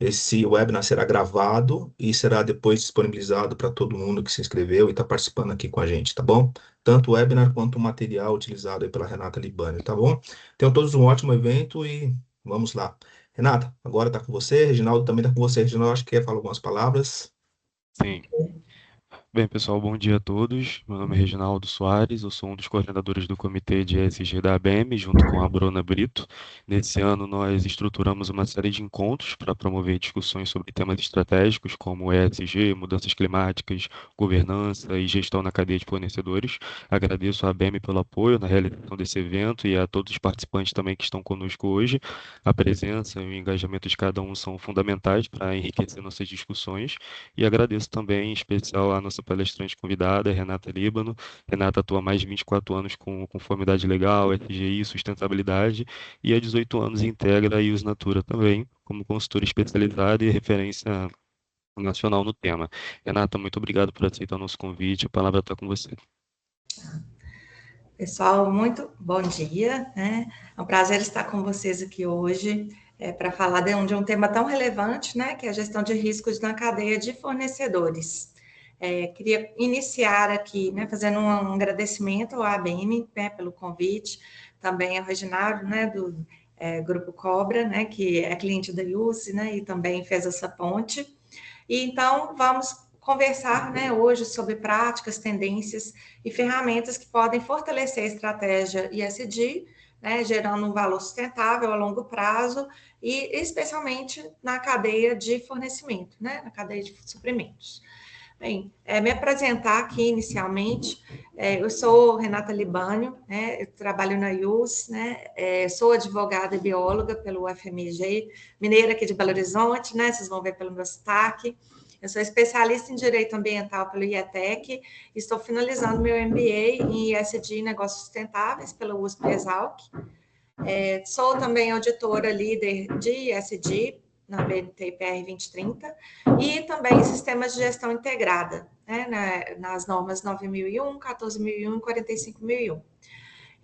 Esse webinar será gravado e será depois disponibilizado para todo mundo que se inscreveu e está participando aqui com a gente, tá bom? Tanto o webinar quanto o material utilizado aí pela Renata Libânio, tá bom? Tenham todos um ótimo evento e vamos lá. Renata, agora está com você. Reginaldo também está com você. Reginaldo, acho que quer falar algumas palavras. Sim. Bem, pessoal, bom dia a todos. Meu nome é Reginaldo Soares, eu sou um dos coordenadores do comitê de ESG da ABM, junto com a Bruna Brito. Nesse ano, nós estruturamos uma série de encontros para promover discussões sobre temas estratégicos como ESG, mudanças climáticas, governança e gestão na cadeia de fornecedores. Agradeço à ABM pelo apoio na realização desse evento e a todos os participantes também que estão conosco hoje. A presença e o engajamento de cada um são fundamentais para enriquecer nossas discussões. E agradeço também, em especial, a nossa palestrante convidada, Renata Líbano. Renata atua há mais de 24 anos com conformidade legal, FGI, sustentabilidade, e há 18 anos integra a Ius Natura também, como consultora especializada e referência nacional no tema. Renata, muito obrigado por aceitar o nosso convite. A palavra está com você. Pessoal, muito bom dia, né? É um prazer estar com vocês aqui hoje para falar de um tema tão relevante, né? Que é a gestão de riscos na cadeia de fornecedores. Queria iniciar aqui, né? Fazendo um agradecimento ao ABM, né, pelo convite, também ao Reginaldo, né? Do Grupo Cobra, né? Que é cliente da USE, né? E também fez essa ponte. E então vamos conversar, né, hoje sobre práticas, tendências e ferramentas que podem fortalecer a estratégia ESG, né, gerando um valor sustentável a longo prazo e especialmente na cadeia de fornecimento, né, na cadeia de suprimentos. Bem, me apresentar aqui inicialmente, eu sou Renata Libânio, né, eu trabalho na IUS, né, sou advogada e bióloga pelo UFMG, mineira aqui de Belo Horizonte, né, vocês vão ver pelo meu sotaque. Eu sou especialista em Direito Ambiental pelo IETEC, estou finalizando meu MBA em ESG e Negócios Sustentáveis pela USP-Exalc. Sou também auditora líder de ESG na BNT-PR 2030 e também em sistemas de gestão integrada, né, nas normas 9001, 14001 e 45001.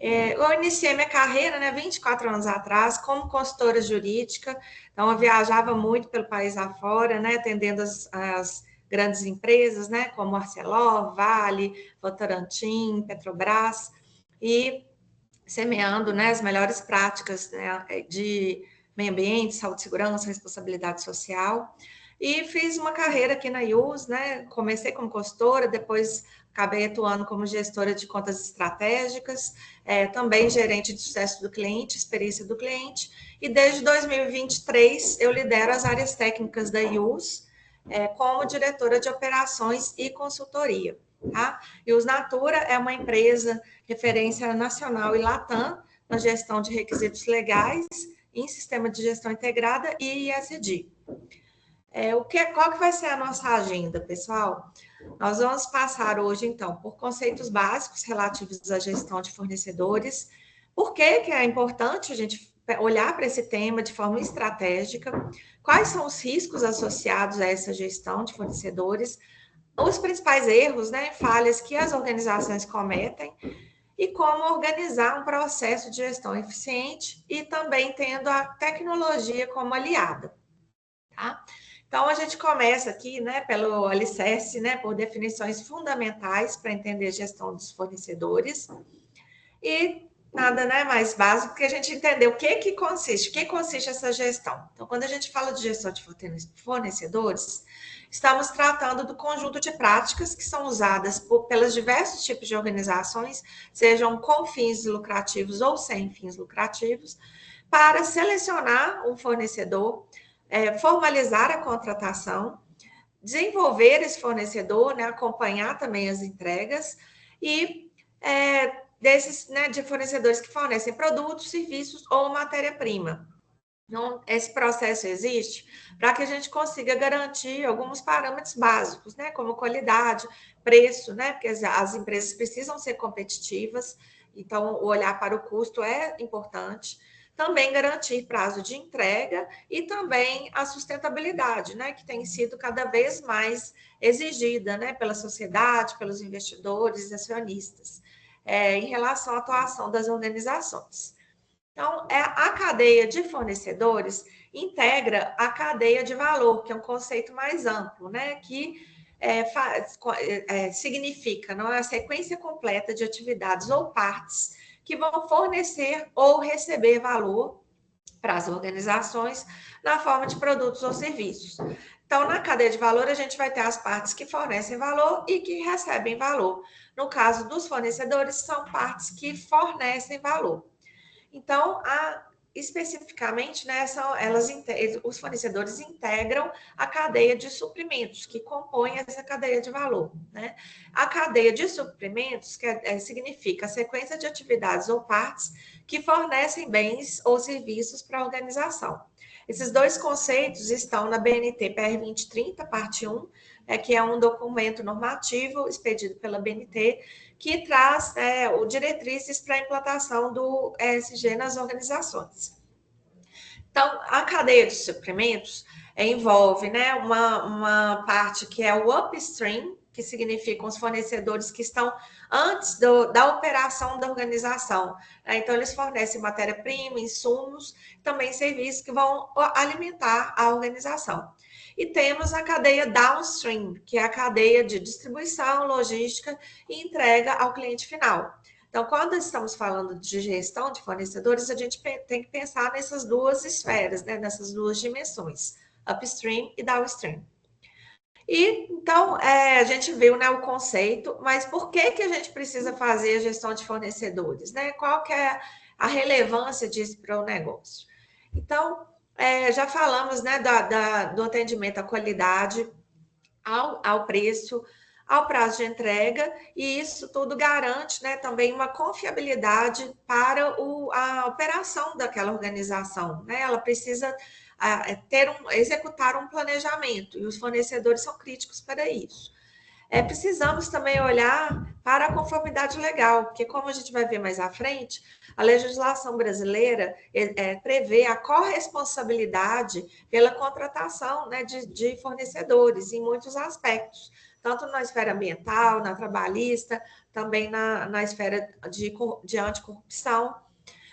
Eu iniciei minha carreira, né, 24 anos atrás, como consultora jurídica, então eu viajava muito pelo país afora, né, atendendo as grandes empresas, né, como Arcelor, Vale, Votorantim, Petrobras, e semeando, né, as melhores práticas, né, de meio ambiente, saúde, segurança, responsabilidade social. E fiz uma carreira aqui na IUS, né? Comecei como consultora, depois acabei atuando como gestora de contas estratégicas, também gerente de sucesso do cliente, experiência do cliente, e desde 2023 eu lidero as áreas técnicas da IUS, como diretora de operações e consultoria. Tá? IUS Natura é uma empresa referência nacional e Latam na gestão de requisitos legais, em sistema de gestão integrada e ISD. Qual que vai ser a nossa agenda, pessoal? Nós vamos passar hoje, então, por conceitos básicos relativos à gestão de fornecedores. Por que é importante a gente olhar para esse tema de forma estratégica? Quais são os riscos associados a essa gestão de fornecedores? Os principais erros, né, falhas que as organizações cometem e como organizar um processo de gestão eficiente e também tendo a tecnologia como aliada, tá? Então, a gente começa aqui, né, pelo alicerce, né, por definições fundamentais para entender a gestão dos fornecedores e nada, né, mais básico que a gente entender o que consiste essa gestão. Então, quando a gente fala de gestão de fornecedores, estamos tratando do conjunto de práticas que são usadas pelos diversos tipos de organizações, sejam com fins lucrativos ou sem fins lucrativos, para selecionar um fornecedor, formalizar a contratação, desenvolver esse fornecedor, né, acompanhar também as entregas e desses, né, de fornecedores que fornecem produtos, serviços ou matéria-prima. Então, esse processo existe para que a gente consiga garantir alguns parâmetros básicos, né, como qualidade, preço, né, porque as empresas precisam ser competitivas, então o olhar para o custo é importante. Também garantir prazo de entrega e também a sustentabilidade, né, que tem sido cada vez mais exigida, né, pela sociedade, pelos investidores e acionistas, em relação à atuação das organizações. Então, a cadeia de fornecedores integra a cadeia de valor, que é um conceito mais amplo, né? Que significa, não é, a sequência completa de atividades ou partes que vão fornecer ou receber valor para as organizações na forma de produtos ou serviços. Então, na cadeia de valor, a gente vai ter as partes que fornecem valor e que recebem valor. No caso dos fornecedores, são partes que fornecem valor. Então, especificamente, né, os fornecedores integram a cadeia de suprimentos, que compõe essa cadeia de valor. Né? A cadeia de suprimentos significa a sequência de atividades ou partes que fornecem bens ou serviços para a organização. Esses dois conceitos estão na BNT PR 2030, parte 1, que é um documento normativo expedido pela BNT, que traz diretrizes para a implantação do ESG nas organizações. Então, a cadeia de suprimentos envolve, né, uma parte que é o upstream, que significam os fornecedores que estão antes da operação da organização. Então, eles fornecem matéria-prima, insumos, também serviços que vão alimentar a organização. E temos a cadeia downstream, que é a cadeia de distribuição, logística e entrega ao cliente final. Então, quando estamos falando de gestão de fornecedores, a gente tem que pensar nessas duas esferas, né? Nessas duas dimensões, upstream e downstream. E, então, a gente viu, né, o conceito, mas por que a gente precisa fazer a gestão de fornecedores? Né? Qual que é a relevância disso para o negócio? Então, já falamos, né, do atendimento à qualidade, ao preço, ao prazo de entrega, e isso tudo garante, né, também uma confiabilidade para a operação daquela organização. Né? Ela precisa executar um planejamento, e os fornecedores são críticos para isso. Precisamos também olhar para a conformidade legal, porque, como a gente vai ver mais à frente, a legislação brasileira prevê a corresponsabilidade pela contratação, né, de fornecedores em muitos aspectos, tanto na esfera ambiental, na trabalhista, também na esfera de anticorrupção.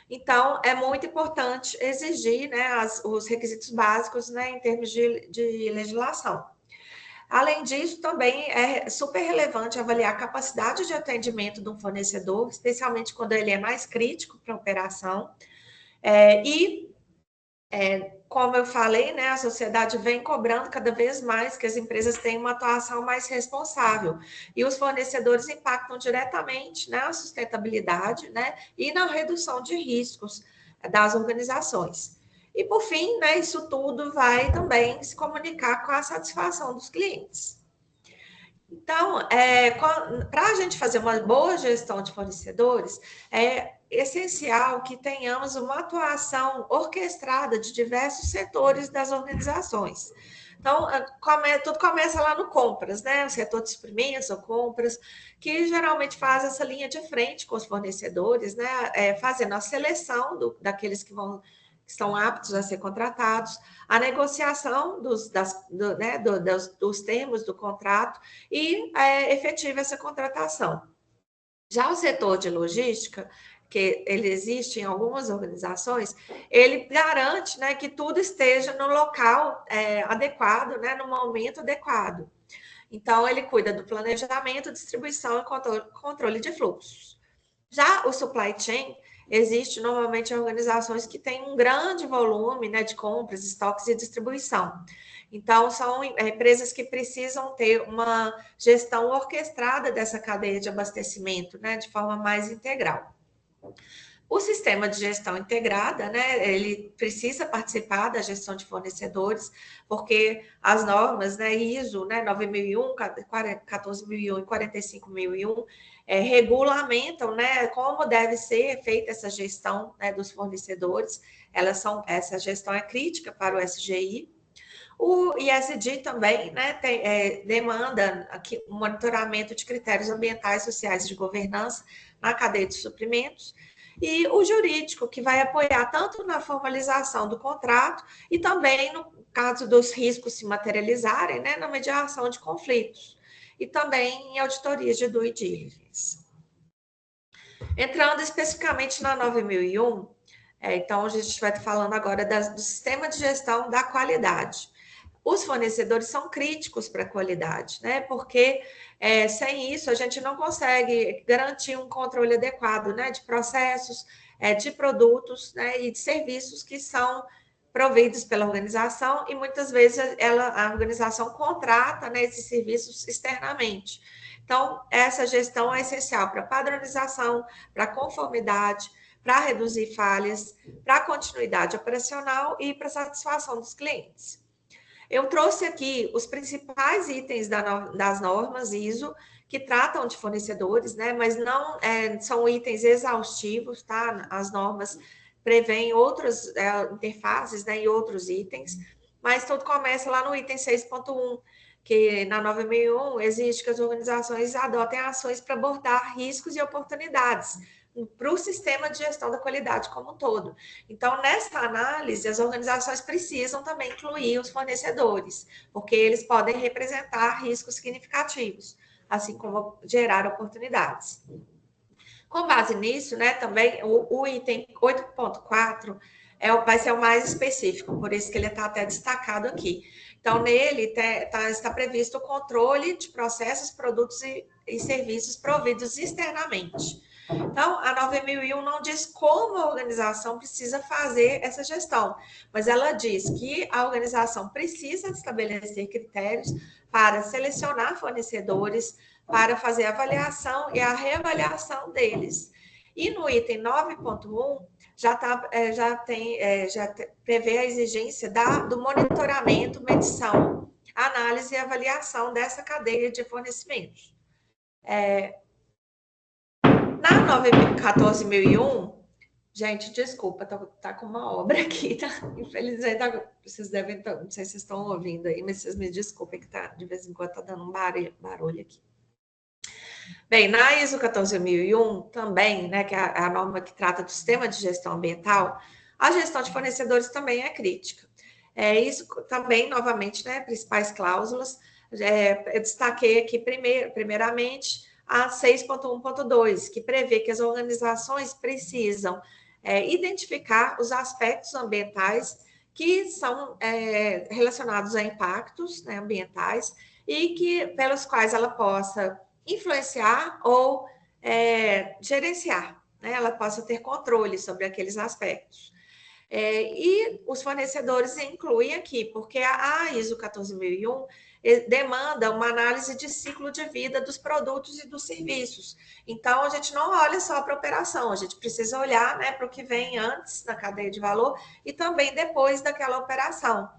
Então, é muito importante exigir, né, os requisitos básicos, né, em termos de legislação. Além disso, também é super relevante avaliar a capacidade de atendimento de um fornecedor, especialmente quando ele é mais crítico para a operação. Como eu falei, né, a sociedade vem cobrando cada vez mais que as empresas tenham uma atuação mais responsável. E os fornecedores impactam diretamente na sustentabilidade, né, e na redução de riscos das organizações. E, por fim, né, isso tudo vai também se comunicar com a satisfação dos clientes. Então, para a gente fazer uma boa gestão de fornecedores, é essencial que tenhamos uma atuação orquestrada de diversos setores das organizações. Então, tudo começa lá no compras, né? O setor de suprimentos ou compras, que geralmente faz essa linha de frente com os fornecedores, né? Fazendo a seleção daqueles que estão aptos a ser contratados, a negociação dos termos do contrato e efetiva essa contratação. Já o setor de logística, que ele existe em algumas organizações, ele garante, né, que tudo esteja no local adequado, né, no momento adequado. Então, ele cuida do planejamento, distribuição e controle de fluxos. Já o supply chain existe normalmente em organizações que têm um grande volume, né, de compras, estoques e distribuição. Então, são empresas que precisam ter uma gestão orquestrada dessa cadeia de abastecimento, né, de forma mais integral. O sistema de gestão integrada, né, ele precisa participar da gestão de fornecedores, porque as normas, né, ISO, né, 9001, 14001 e 45001, regulamentam, né, como deve ser feita essa gestão, né, dos fornecedores. Essa gestão é crítica para o SGI. O ISD também, né, demanda aqui um monitoramento de critérios ambientais, sociais e de governança na cadeia de suprimentos. E o jurídico, que vai apoiar tanto na formalização do contrato e também, no caso dos riscos se materializarem, né, na mediação de conflitos. E também em auditorias de due diligence. Entrando especificamente na 9001, Então, a gente vai estar falando agora do sistema de gestão da qualidade. Os fornecedores são críticos para a qualidade, né? Porque sem isso a gente não consegue garantir um controle adequado, né? De processos, de produtos, né? E de serviços que são providos pela organização e muitas vezes a organização contrata, né, esses serviços externamente. Então, essa gestão é essencial para padronização, para conformidade, para reduzir falhas, para continuidade operacional e para satisfação dos clientes. Eu trouxe aqui os principais itens das normas ISO que tratam de fornecedores, né? Mas não são itens exaustivos, tá? As normas prevêem outras interfaces, né? E outros itens, mas tudo começa lá no item 6.1, que na 9.001 exige que as organizações adotem ações para abordar riscos e oportunidades para o sistema de gestão da qualidade como um todo. Então, nessa análise, as organizações precisam também incluir os fornecedores, porque eles podem representar riscos significativos, assim como gerar oportunidades. Com base nisso, né, também o item 8.4 vai ser o mais específico, por isso que ele está até destacado aqui. Então, nele está previsto o controle de processos, produtos e serviços providos externamente. Então, a 9.001 não diz como a organização precisa fazer essa gestão, mas ela diz que a organização precisa estabelecer critérios para selecionar fornecedores, para fazer a avaliação e a reavaliação deles. E no item 9.1, já prevê a exigência do monitoramento, medição, análise e avaliação dessa cadeia de fornecimentos. Na 14.001, gente, desculpa, tá com uma obra aqui, tá? Infelizmente, vocês devem, não sei se vocês estão ouvindo aí, mas vocês me desculpem que de vez em quando tá dando um barulho aqui. Bem, na ISO 14.001 também, né, que é a norma que trata do sistema de gestão ambiental, a gestão de fornecedores também é crítica. Isso também, novamente, né, principais cláusulas, eu destaquei aqui primeiramente a 6.1.2, que prevê que as organizações precisam identificar os aspectos ambientais que são relacionados a impactos, né, ambientais e pelos quais ela possa influenciar ou gerenciar, né? Ela possa ter controle sobre aqueles aspectos. E os fornecedores incluem aqui, porque a ISO 14.001 demanda uma análise de ciclo de vida dos produtos e dos serviços. Então, a gente não olha só para a operação, a gente precisa olhar, né, para o que vem antes na cadeia de valor e também depois daquela operação.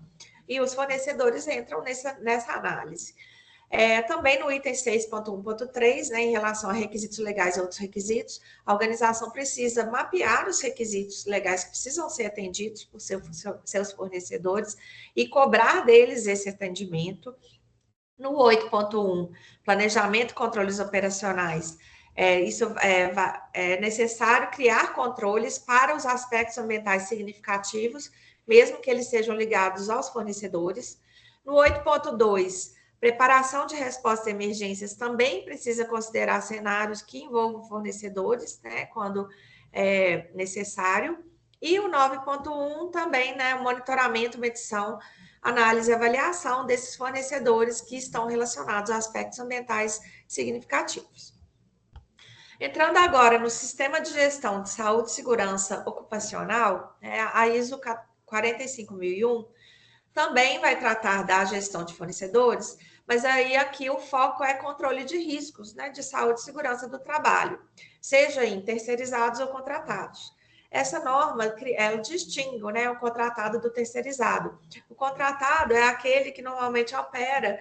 E os fornecedores entram nessa análise. Também no item 6.1.3, né, em relação a requisitos legais e outros requisitos, a organização precisa mapear os requisitos legais que precisam ser atendidos por seus fornecedores e cobrar deles esse atendimento. No 8.1, planejamento e controles operacionais, é necessário criar controles para os aspectos ambientais significativos, mesmo que eles sejam ligados aos fornecedores. No 8.2, preparação de resposta a emergências também precisa considerar cenários que envolvam fornecedores, né, quando é necessário. E o 9.1 também, né, monitoramento, medição, análise e avaliação desses fornecedores que estão relacionados a aspectos ambientais significativos. Entrando agora no sistema de gestão de saúde e segurança ocupacional, a ISO 45.001 também vai tratar da gestão de fornecedores, mas aí aqui o foco é controle de riscos, né, de saúde e segurança do trabalho, seja em terceirizados ou contratados. Essa norma, ela distingue, né, o contratado do terceirizado. O contratado é aquele que normalmente opera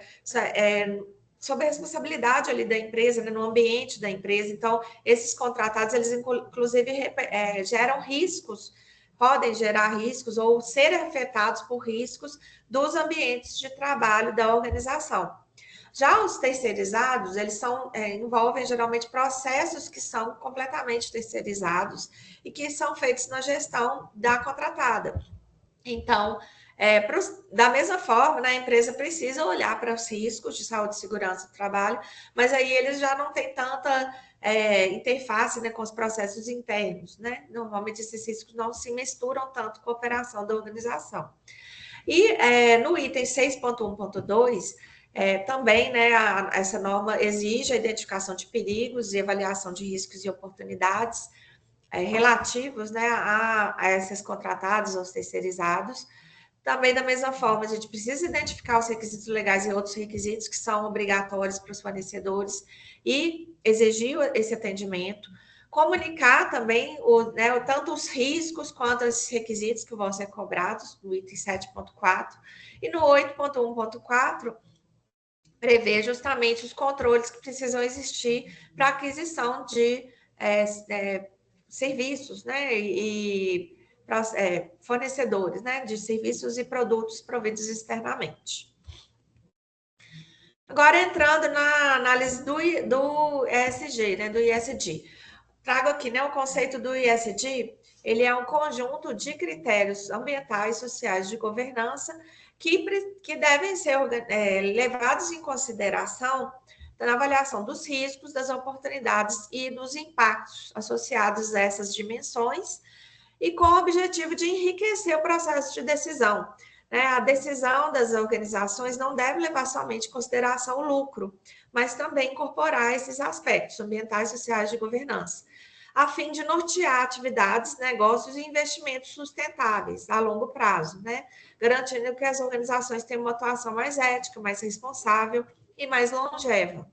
sob a responsabilidade ali da empresa, né, no ambiente da empresa. Então, esses contratados, eles inclusive geram riscos, podem gerar riscos ou ser afetados por riscos dos ambientes de trabalho da organização. Já os terceirizados, eles envolvem geralmente processos que são completamente terceirizados e que são feitos na gestão da contratada. Então, da mesma forma, né, a empresa precisa olhar para os riscos de saúde e segurança do trabalho, mas aí eles já não têm tanta interface, né, com os processos internos, né? Normalmente esses riscos não se misturam tanto com a operação da organização. E no item 6.1.2, também, né, essa norma exige a identificação de perigos e avaliação de riscos e oportunidades relativos, né, a esses contratados ou terceirizados. Também, da mesma forma, a gente precisa identificar os requisitos legais e outros requisitos que são obrigatórios para os fornecedores e exigir esse atendimento. Comunicar também tanto os riscos quanto esses requisitos que vão ser cobrados, no item 7.4. E no 8.1.4, prevê justamente os controles que precisam existir para aquisição de serviços, né, e fornecedores, né, de serviços e produtos providos externamente. Agora, entrando na análise do ESG, né, do ISD. Trago aqui, né, o conceito do ISD, ele é um conjunto de critérios ambientais, sociais de governança que devem ser levados em consideração na avaliação dos riscos, das oportunidades e dos impactos associados a essas dimensões, e com o objetivo de enriquecer o processo de decisão. A decisão das organizações não deve levar somente em consideração o lucro, mas também incorporar esses aspectos ambientais, sociais de governança, a fim de nortear atividades, negócios e investimentos sustentáveis a longo prazo, né? Garantindo que as organizações tenham uma atuação mais ética, mais responsável e mais longeva.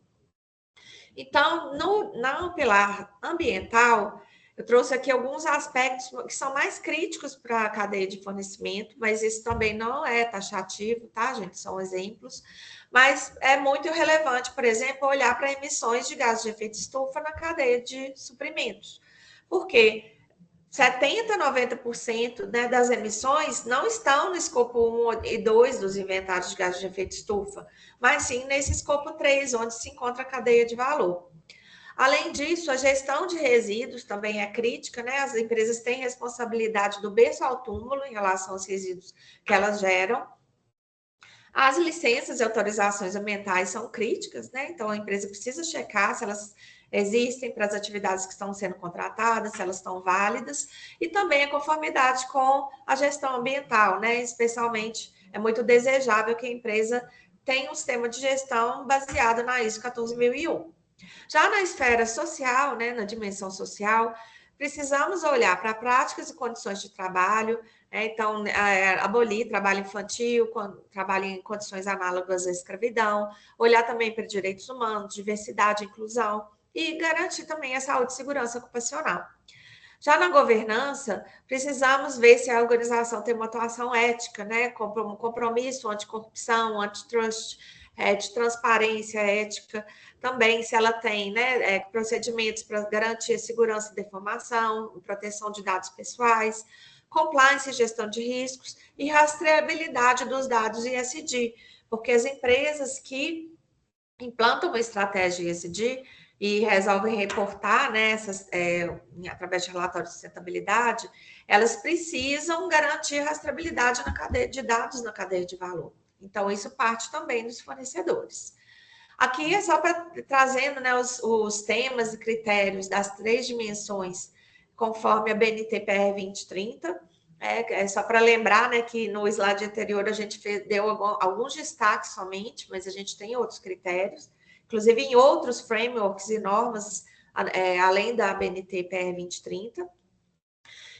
Então, no pilar ambiental, eu trouxe aqui alguns aspectos que são mais críticos para a cadeia de fornecimento, mas isso também não é taxativo, tá, gente? São exemplos. Mas é muito relevante, por exemplo, olhar para emissões de gases de efeito estufa na cadeia de suprimentos. Porque 70% a 90%, né, das emissões não estão no escopo 1 e 2 dos inventários de gases de efeito estufa, mas sim nesse escopo 3, onde se encontra a cadeia de valor. Além disso, a gestão de resíduos também é crítica, né? As empresas têm responsabilidade do berço ao túmulo em relação aos resíduos que elas geram. As licenças e autorizações ambientais são críticas, né? Então, a empresa precisa checar se elas existem para as atividades que estão sendo contratadas, se elas estão válidas, e também a conformidade com a gestão ambiental, né? Especialmente, é muito desejável que a empresa tenha um sistema de gestão baseado na ISO 14001. Já na esfera social, né, na dimensão social, precisamos olhar para práticas e condições de trabalho, então, abolir trabalho infantil, trabalho em condições análogas à escravidão, olhar também para direitos humanos, diversidade e inclusão, e garantir também a saúde e segurança ocupacional. Já na governança, precisamos ver se a organização tem uma atuação ética, né, com um compromisso anticorrupção, antitrust, de transparência ética, também se ela tem, né, procedimentos para garantir a segurança da informação, proteção de dados pessoais, compliance e gestão de riscos e rastreabilidade dos dados ISD, porque as empresas que implantam uma estratégia ISD e resolvem reportar, né, através de relatórios de sustentabilidade, elas precisam garantir rastreabilidade na cadeia de dados, na cadeia de valor. Então, isso parte também dos fornecedores. Aqui é só para trazendo, né, os temas e critérios das 3 dimensões, conforme a BNT-PR 2030. É só para lembrar, né, que no slide anterior a gente deu alguns destaques somente, mas a gente tem outros critérios, inclusive em outros frameworks e normas, além da BNT-PR 2030.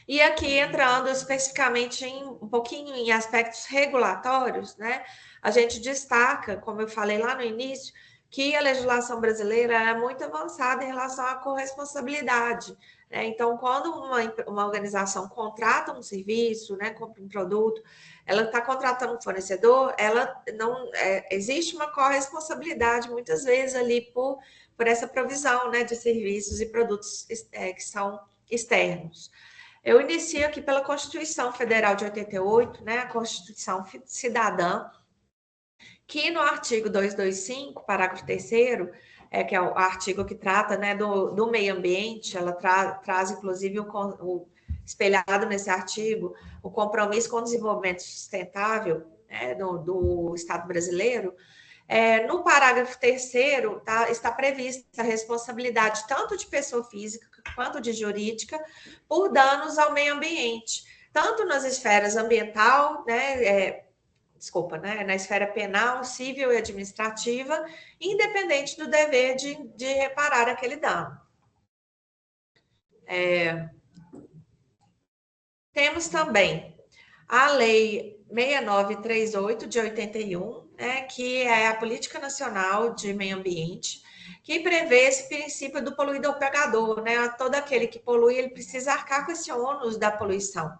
E aqui, entrando especificamente um pouquinho em aspectos regulatórios, né, a gente destaca, como eu falei lá no início, que a legislação brasileira é muito avançada em relação à corresponsabilidade. Né? Então, quando uma organização contrata um serviço, né, compra um produto, ela está contratando um fornecedor, ela não existe uma corresponsabilidade, muitas vezes, ali por essa provisão, né, de serviços e produtos que são externos. Eu inicio aqui pela Constituição Federal de 88, né, a Constituição Cidadã, que no artigo 225, parágrafo 3º, que é o artigo que trata, né, do meio ambiente, ela traz, inclusive, espelhado nesse artigo, o compromisso com o desenvolvimento sustentável, né, do Estado brasileiro, no parágrafo 3º, está prevista a responsabilidade tanto de pessoa física quanto de jurídica por danos ao meio ambiente, tanto nas esferas ambiental, na esfera penal, civil e administrativa, independente do dever de reparar aquele dano. Temos também a Lei 6938 de 81, que é a Política Nacional de Meio Ambiente, que prevê esse princípio do poluidor pagador, todo aquele que polui, ele precisa arcar com esse ônus da poluição.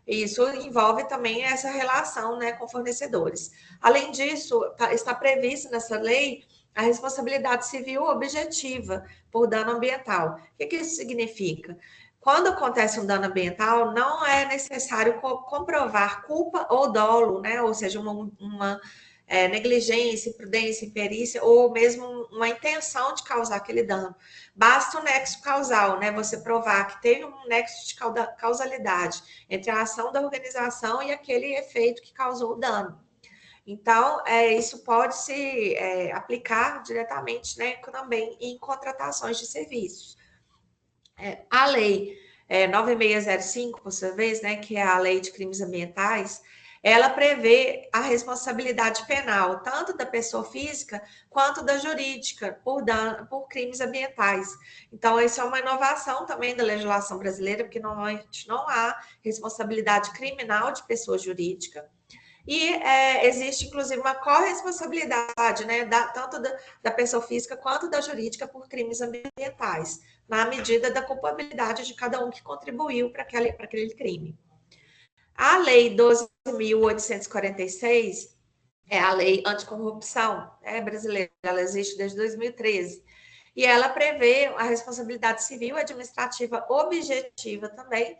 Isso envolve também essa relação, com fornecedores. Além disso, está prevista nessa lei a responsabilidade civil objetiva por dano ambiental. O que isso significa? Quando acontece um dano ambiental, não é necessário comprovar culpa ou dolo, ou seja, uma negligência, imprudência, imperícia, ou mesmo uma intenção de causar aquele dano. Basta o nexo causal, você provar que teve um nexo de causalidade entre a ação da organização e aquele efeito que causou o dano. Então, isso pode se aplicar diretamente, também em contratações de serviços. A lei 9605, por sua vez, que é a lei de crimes ambientais, ela prevê a responsabilidade penal, tanto da pessoa física quanto da jurídica, por crimes ambientais. Então, isso é uma inovação também da legislação brasileira, porque normalmente não há responsabilidade criminal de pessoa jurídica. E existe, inclusive, uma corresponsabilidade, tanto da pessoa física quanto da jurídica por crimes ambientais, na medida da culpabilidade de cada um que contribuiu para aquele crime. A Lei 12.846 é a Lei Anticorrupção brasileira, ela existe desde 2013, e ela prevê a responsabilidade civil e administrativa objetiva também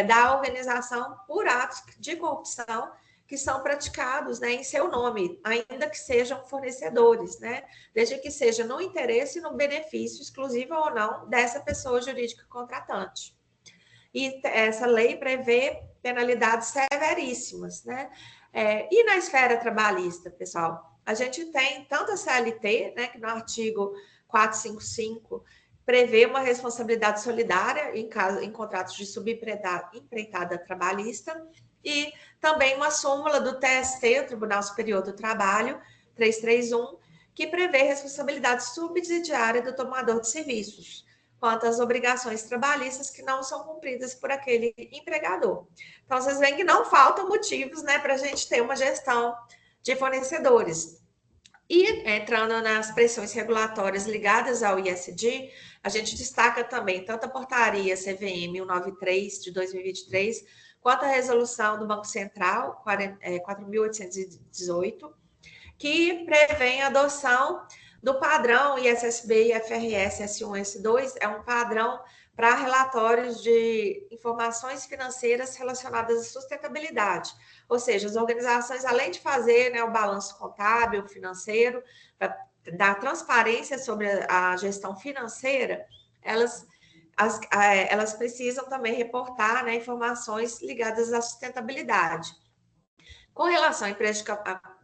da organização por atos de corrupção que são praticados em seu nome, ainda que sejam fornecedores, desde que seja no interesse e no benefício exclusivo ou não dessa pessoa jurídica contratante. E essa lei prevê penalidades severíssimas, e na esfera trabalhista, pessoal, a gente tem tanto a CLT, que no artigo 455 prevê uma responsabilidade solidária em contratos de subempreitada trabalhista, e também uma súmula do TST, o Tribunal Superior do Trabalho, 331, que prevê responsabilidade subsidiária do tomador de serviços, quanto às obrigações trabalhistas que não são cumpridas por aquele empregador. Então, vocês veem que não faltam motivos, para a gente ter uma gestão de fornecedores. E entrando nas pressões regulatórias ligadas ao ISD, a gente destaca também tanto a portaria CVM 193 de 2023, quanto a resolução do Banco Central 4.818, que prevê a adoção do padrão ISSB e FRS S1 S2, é um padrão para relatórios de informações financeiras relacionadas à sustentabilidade. Ou seja, as organizações, além de fazer o balanço contábil, financeiro, para dar transparência sobre a gestão financeira, elas precisam também reportar informações ligadas à sustentabilidade. Com relação à empresa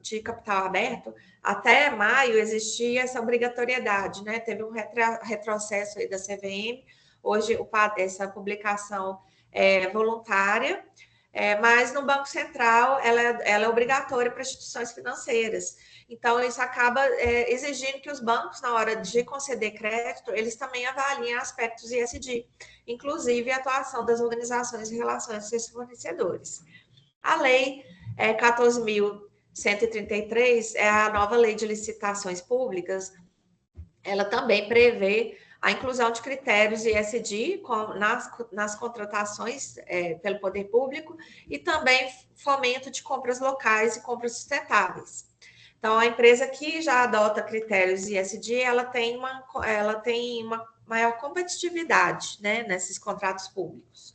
de capital aberto, até maio existia essa obrigatoriedade, Teve um retrocesso aí da CVM, hoje essa publicação é voluntária, mas no Banco Central ela é obrigatória para instituições financeiras. Então, isso acaba exigindo que os bancos, na hora de conceder crédito, eles também avaliem aspectos ESG, inclusive a atuação das organizações em relação a seus fornecedores. A lei 14.133 é a nova lei de licitações públicas. Ela também prevê a inclusão de critérios ESG nas contratações pelo poder público e também fomento de compras locais e compras sustentáveis. Então, a empresa que já adota critérios ESG, ela tem uma maior competitividade, nesses contratos públicos.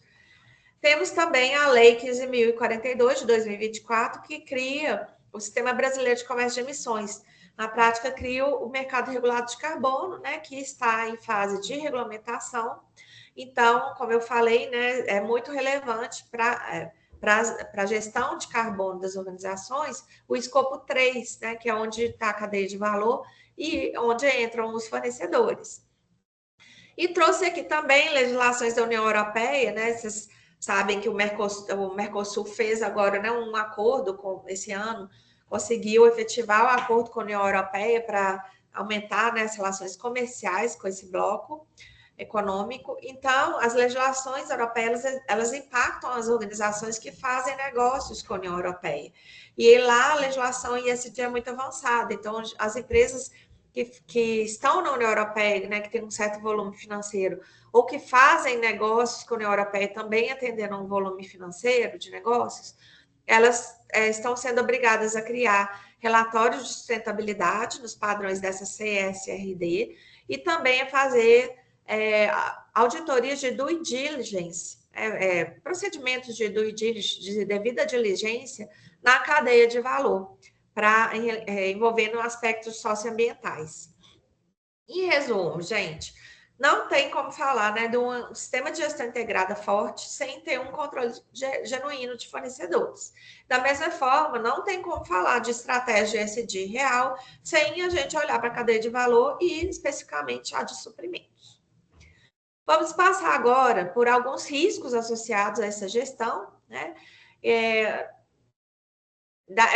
Temos também a Lei 15.042, de 2024, que cria o Sistema Brasileiro de Comércio de Emissões. Na prática, cria o mercado regulado de carbono, que está em fase de regulamentação, Então, como eu falei, né, é muito relevante para a gestão de carbono das organizações, o escopo 3, né, que é onde está a cadeia de valor e onde entram os fornecedores. E trouxe aqui também legislações da União Europeia, né? Vocês sabem que o Mercosul fez agora, né, um acordo esse ano, conseguiu efetivar o acordo com a União Europeia para aumentar, né, as relações comerciais com esse bloco econômico. Então, as legislações europeias, elas impactam as organizações que fazem negócios com a União Europeia. E lá a legislação ISD é muito avançada. Então, as empresas que estão na União Europeia, né, que tem um certo volume financeiro, ou que fazem negócios com a União Europeia também atendendo a um volume financeiro de negócios, elas estão sendo obrigadas a criar relatórios de sustentabilidade nos padrões dessa CSRD e também a fazer auditorias de due diligence, procedimentos de due diligence, de devida diligência na cadeia de valor, envolvendo aspectos socioambientais. Em resumo, gente, não tem como falar, né, de um sistema de gestão integrada forte sem ter um controle genuíno de fornecedores. Da mesma forma, não tem como falar de estratégia ESG real sem a gente olhar para a cadeia de valor e especificamente a de suprimentos. Vamos passar agora por alguns riscos associados a essa gestão, né? É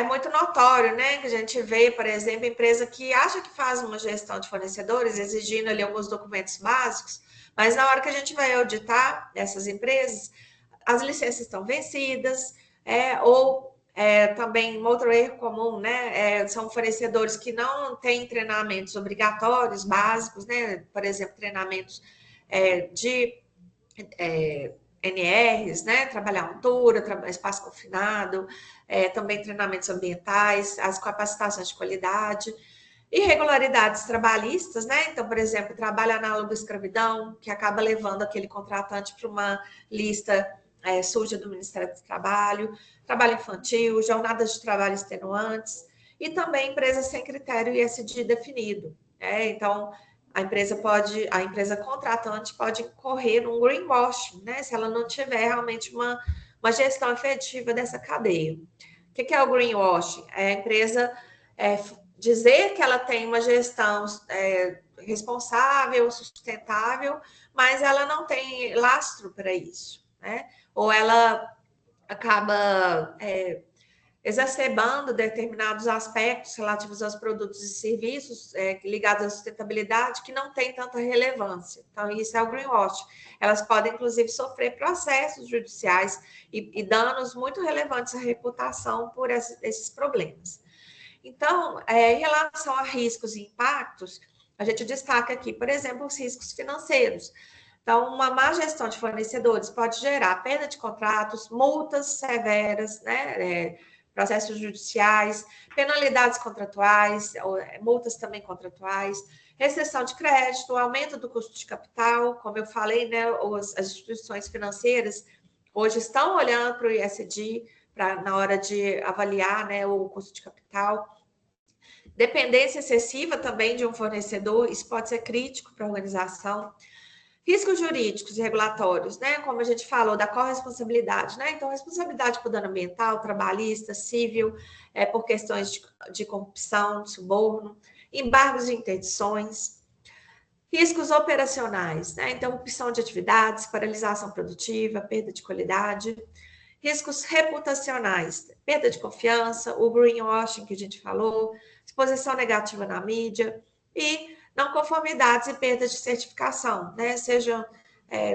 muito notório, né, que a gente vê, por exemplo, empresa que acha que faz uma gestão de fornecedores, exigindo ali alguns documentos básicos, mas na hora que a gente vai auditar essas empresas, as licenças estão vencidas, também um outro erro comum, né, são fornecedores que não têm treinamentos obrigatórios básicos, né, por exemplo, treinamentos de NRs, né? Trabalhar altura, espaço confinado, também treinamentos ambientais, as capacitações de qualidade, irregularidades trabalhistas, né? Então, por exemplo, trabalho análogo à escravidão, que acaba levando aquele contratante para uma lista suja do Ministério do Trabalho, trabalho infantil, jornadas de trabalho extenuantes, e também empresas sem critério ISD definido. Então, a empresa contratante pode incorrer num greenwashing, né? Se ela não tiver realmente uma gestão efetiva dessa cadeia. O que é o greenwashing? É a empresa dizer que ela tem uma gestão responsável, sustentável, mas ela não tem lastro para isso, né? Ou ela acaba exacerbando determinados aspectos relativos aos produtos e serviços ligados à sustentabilidade que não tem tanta relevância. Então, isso é o greenwashing. Elas podem, inclusive, sofrer processos judiciais e danos muito relevantes à reputação por esses problemas. Então, em relação a riscos e impactos, a gente destaca aqui, por exemplo, os riscos financeiros. Então, uma má gestão de fornecedores pode gerar perda de contratos, multas severas, né? Processos judiciais, penalidades contratuais, multas também contratuais, restrição de crédito, aumento do custo de capital, como eu falei, né, as instituições financeiras hoje estão olhando para o ISD na hora de avaliar, né, o custo de capital. Dependência excessiva também de um fornecedor, isso pode ser crítico para a organização. Riscos jurídicos e regulatórios, né? Como a gente falou, da corresponsabilidade, né? Então, responsabilidade por dano ambiental, trabalhista, civil, por questões de corrupção, de suborno, embargos de interdições, riscos operacionais, né? Então, opção de atividades, paralisação produtiva, perda de qualidade, riscos reputacionais, perda de confiança, o greenwashing que a gente falou, exposição negativa na mídia e não conformidades e perda de certificação, né? Sejam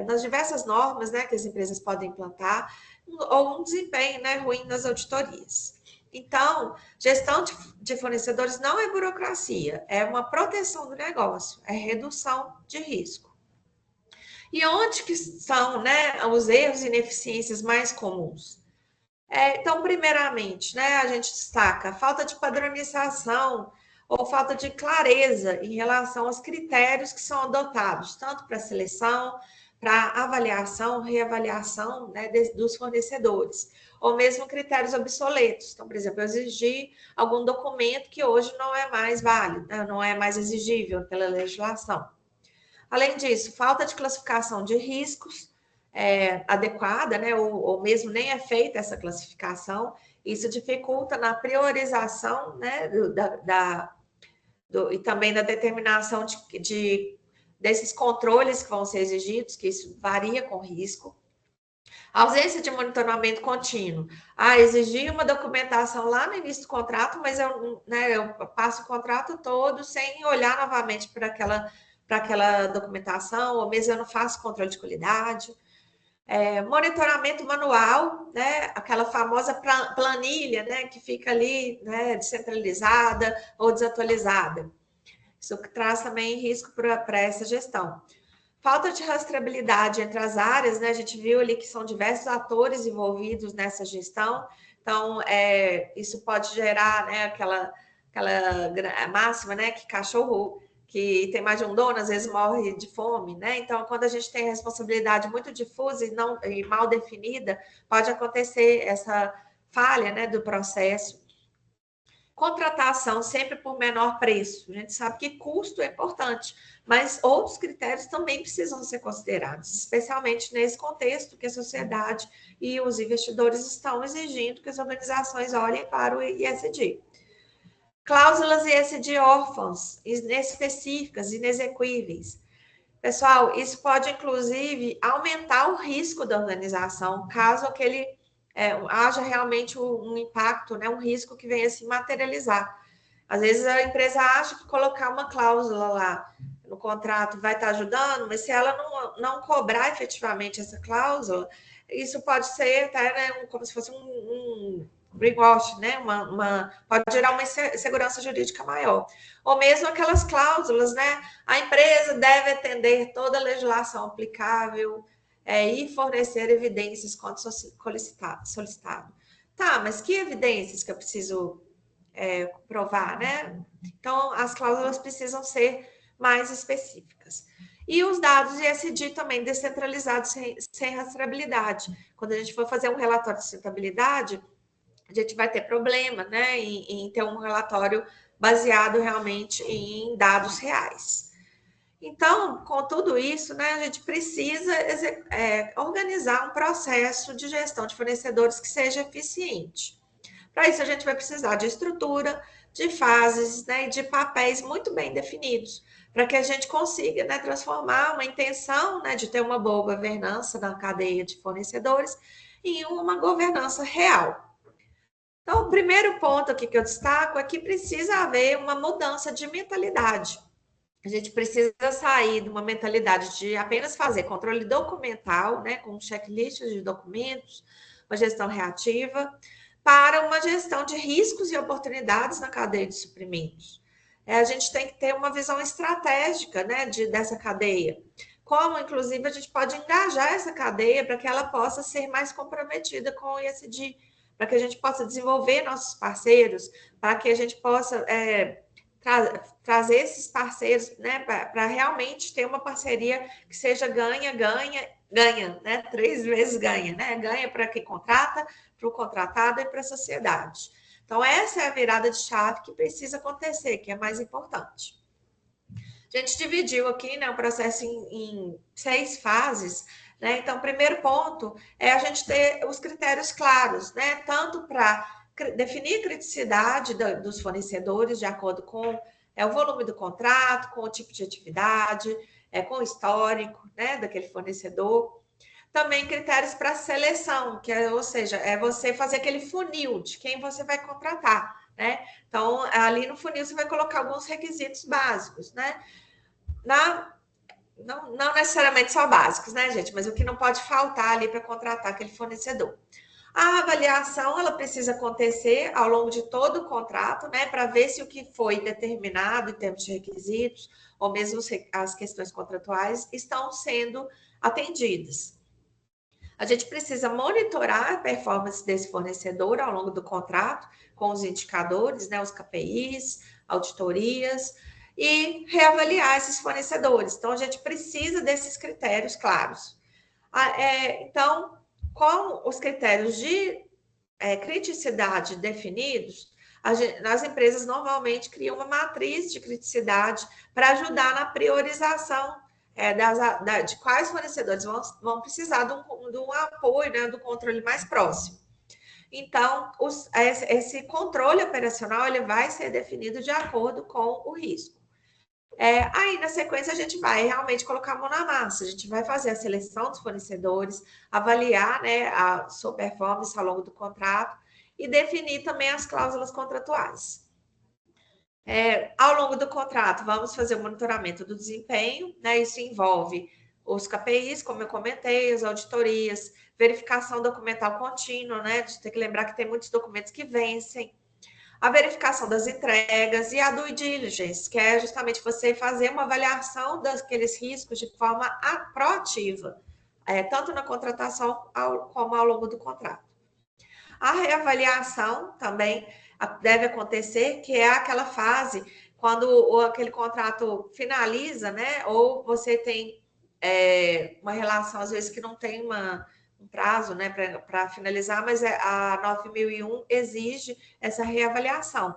nas diversas normas, né, que as empresas podem implantar, ou um desempenho, né, ruim nas auditorias. Então, gestão de fornecedores não é burocracia, é uma proteção do negócio, é redução de risco. E onde que são, né, os erros e ineficiências mais comuns? Então, primeiramente, né, a gente destaca a falta de padronização ou falta de clareza em relação aos critérios que são adotados, tanto para seleção, para avaliação, reavaliação, né, dos fornecedores, ou mesmo critérios obsoletos. Então, por exemplo, eu exigir algum documento que hoje não é mais válido, né, não é mais exigível pela legislação. Além disso, falta de classificação de riscos adequada, né, ou mesmo nem é feita essa classificação, isso dificulta na priorização, né, e também da determinação desses controles que vão ser exigidos, que isso varia com risco. A ausência de monitoramento contínuo. Exigir uma documentação lá no início do contrato, mas eu passo o contrato todo sem olhar novamente para aquela documentação, ou mesmo eu não faço controle de qualidade. Monitoramento manual, né? Aquela famosa planilha, né? Que fica ali, né? Descentralizada ou desatualizada. Isso traz também risco para essa gestão. Falta de rastreabilidade entre as áreas, né? A gente viu ali que são diversos atores envolvidos nessa gestão, então isso pode gerar, né, aquela máxima, né, que cachorro que tem mais de um dono às vezes morre de fome, né? Então, quando a gente tem responsabilidade muito difusa e mal definida, pode acontecer essa falha, né, do processo. Contratação sempre por menor preço. A gente sabe que custo é importante, mas outros critérios também precisam ser considerados, especialmente nesse contexto que a sociedade e os investidores estão exigindo que as organizações olhem para o ESG. Cláusulas ESG órfãs, inespecíficas, inexequíveis. Pessoal, isso pode, inclusive, aumentar o risco da organização, caso haja realmente um impacto, né, um risco que venha se materializar. Às vezes a empresa acha que colocar uma cláusula lá no contrato vai estar ajudando, mas se ela não cobrar efetivamente essa cláusula, isso pode ser até, né, como se fosse um greenwash, né? Pode gerar uma insegurança jurídica maior. Ou mesmo aquelas cláusulas, né? A empresa deve atender toda a legislação aplicável e fornecer evidências quando solicitado. Tá, mas que evidências que eu preciso provar, né? Então, as cláusulas precisam ser mais específicas. E os dados ESG também descentralizados, sem rastreabilidade. Quando a gente for fazer um relatório de sustentabilidade, a gente vai ter problema, né, em ter um relatório baseado realmente em dados reais. Então, com tudo isso, né, a gente precisa organizar um processo de gestão de fornecedores que seja eficiente. Para isso, a gente vai precisar de estrutura, de fases, né, de papéis muito bem definidos, para que a gente consiga, né, transformar uma intenção, né, de ter uma boa governança na cadeia de fornecedores em uma governança real. Então, o primeiro ponto aqui que eu destaco é que precisa haver uma mudança de mentalidade. A gente precisa sair de uma mentalidade de apenas fazer controle documental, né, com checklists de documentos, uma gestão reativa, para uma gestão de riscos e oportunidades na cadeia de suprimentos. A gente tem que ter uma visão estratégica, né, dessa cadeia. Como, inclusive, a gente pode engajar essa cadeia para que ela possa ser mais comprometida com o ESG, para que a gente possa desenvolver nossos parceiros, para que a gente possa trazer esses parceiros, né, para realmente ter uma parceria que seja ganha, né, 3 vezes ganha, né, ganha para quem contrata, para o contratado e para a sociedade. Então, essa é a virada de chave que precisa acontecer, que é mais importante. A gente dividiu aqui, né, o processo em 6 fases, né? Então, o primeiro ponto é a gente ter os critérios claros, né? Tanto para definir a criticidade dos fornecedores de acordo com o volume do contrato, com o tipo de atividade, com o histórico, né, daquele fornecedor. Também critérios para seleção, ou seja, é você fazer aquele funil de quem você vai contratar, né? Então, ali no funil você vai colocar alguns requisitos básicos, né? Não necessariamente só básicos, né, gente? Mas o que não pode faltar ali para contratar aquele fornecedor. A avaliação, ela precisa acontecer ao longo de todo o contrato, né, para ver se o que foi determinado em termos de requisitos, ou mesmo as questões contratuais, estão sendo atendidas. A gente precisa monitorar a performance desse fornecedor ao longo do contrato, com os indicadores, né, os KPIs, auditorias, e reavaliar esses fornecedores. Então, a gente precisa desses critérios claros. Então, com os critérios de criticidade definidos, as empresas normalmente criam uma matriz de criticidade para ajudar na priorização de quais fornecedores vão precisar de um apoio, né, do controle mais próximo. Então, esse controle operacional ele vai ser definido de acordo com o risco. Aí, na sequência, a gente vai realmente colocar a mão na massa, a gente vai fazer a seleção dos fornecedores, avaliar, né, a sua performance ao longo do contrato e definir também as cláusulas contratuais. Ao longo do contrato, vamos fazer o monitoramento do desempenho, né? Isso envolve os KPIs, como eu comentei, as auditorias, verificação documental contínua, né? De ter que lembrar que tem muitos documentos que vencem, a verificação das entregas e a due diligence, que é justamente você fazer uma avaliação daqueles riscos de forma proativa, tanto na contratação como ao longo do contrato. A reavaliação também deve acontecer, que é aquela fase quando aquele contrato finaliza, né? Ou você tem uma relação, às vezes, que não tem um prazo, né, para finalizar, mas a 9001 exige essa reavaliação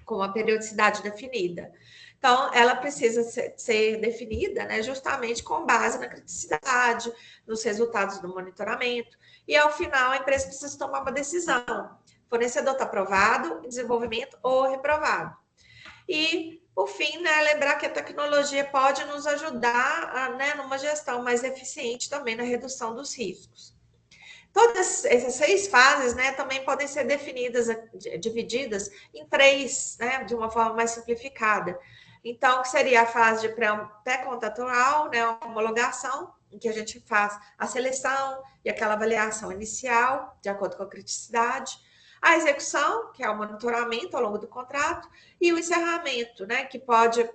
com uma periodicidade definida. Então, ela precisa ser definida, né, justamente com base na criticidade, nos resultados do monitoramento, e ao final a empresa precisa tomar uma decisão. O fornecedor está aprovado, desenvolvimento ou reprovado. E, por fim, né, lembrar que a tecnologia pode nos ajudar né, numa gestão mais eficiente também na redução dos riscos. Todas essas 6 fases, né, também podem ser definidas, divididas em 3, né, de uma forma mais simplificada. Então, que seria a fase de pré-contratual, né, a homologação, em que a gente faz a seleção e aquela avaliação inicial, de acordo com a criticidade, a execução, que é o monitoramento ao longo do contrato, e o encerramento, né, que pode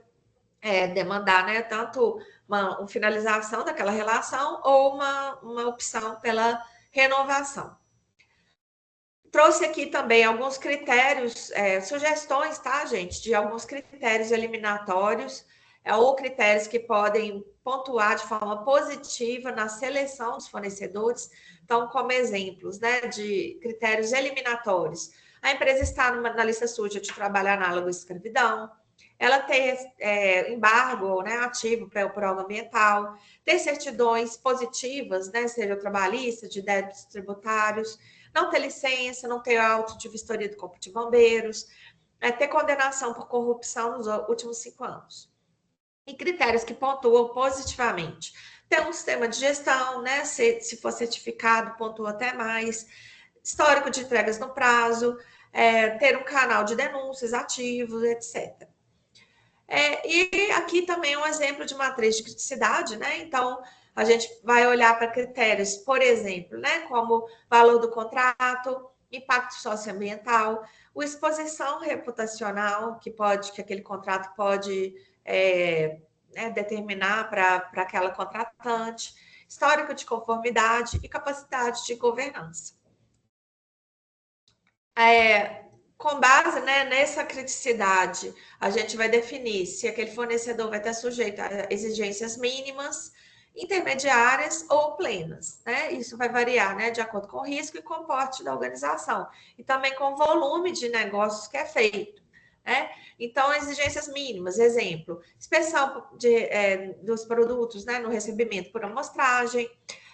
demandar, né, tanto uma finalização daquela relação ou uma opção pela renovação. Trouxe aqui também alguns critérios, sugestões, tá, gente, de alguns critérios eliminatórios ou critérios que podem pontuar de forma positiva na seleção dos fornecedores. Então, como exemplos, né, de critérios eliminatórios. A empresa está na lista suja de trabalho análogo à escravidão, ela ter embargo, né, ativo para prova ambiental, ter certidões positivas, né, seja trabalhista, de débitos tributários, não ter licença, não ter auto de vistoria do Corpo de Bombeiros, ter condenação por corrupção nos últimos 5 anos. E critérios que pontuam positivamente. Ter um sistema de gestão, né, se for certificado, pontua até mais. Histórico de entregas no prazo, ter um canal de denúncias ativos, etc. E aqui também um exemplo de matriz de criticidade, né? Então, a gente vai olhar para critérios, por exemplo, né? Como valor do contrato, impacto socioambiental, a exposição reputacional que aquele contrato pode determinar para aquela contratante, histórico de conformidade e capacidade de governança. Com base, né, nessa criticidade, a gente vai definir se aquele fornecedor vai estar sujeito a exigências mínimas, intermediárias ou plenas, né? Isso vai variar, né, de acordo com o risco e com o porte da organização e também com o volume de negócios que é feito, né? Então, exigências mínimas, exemplo, inspeção dos produtos, né, no recebimento por amostragem,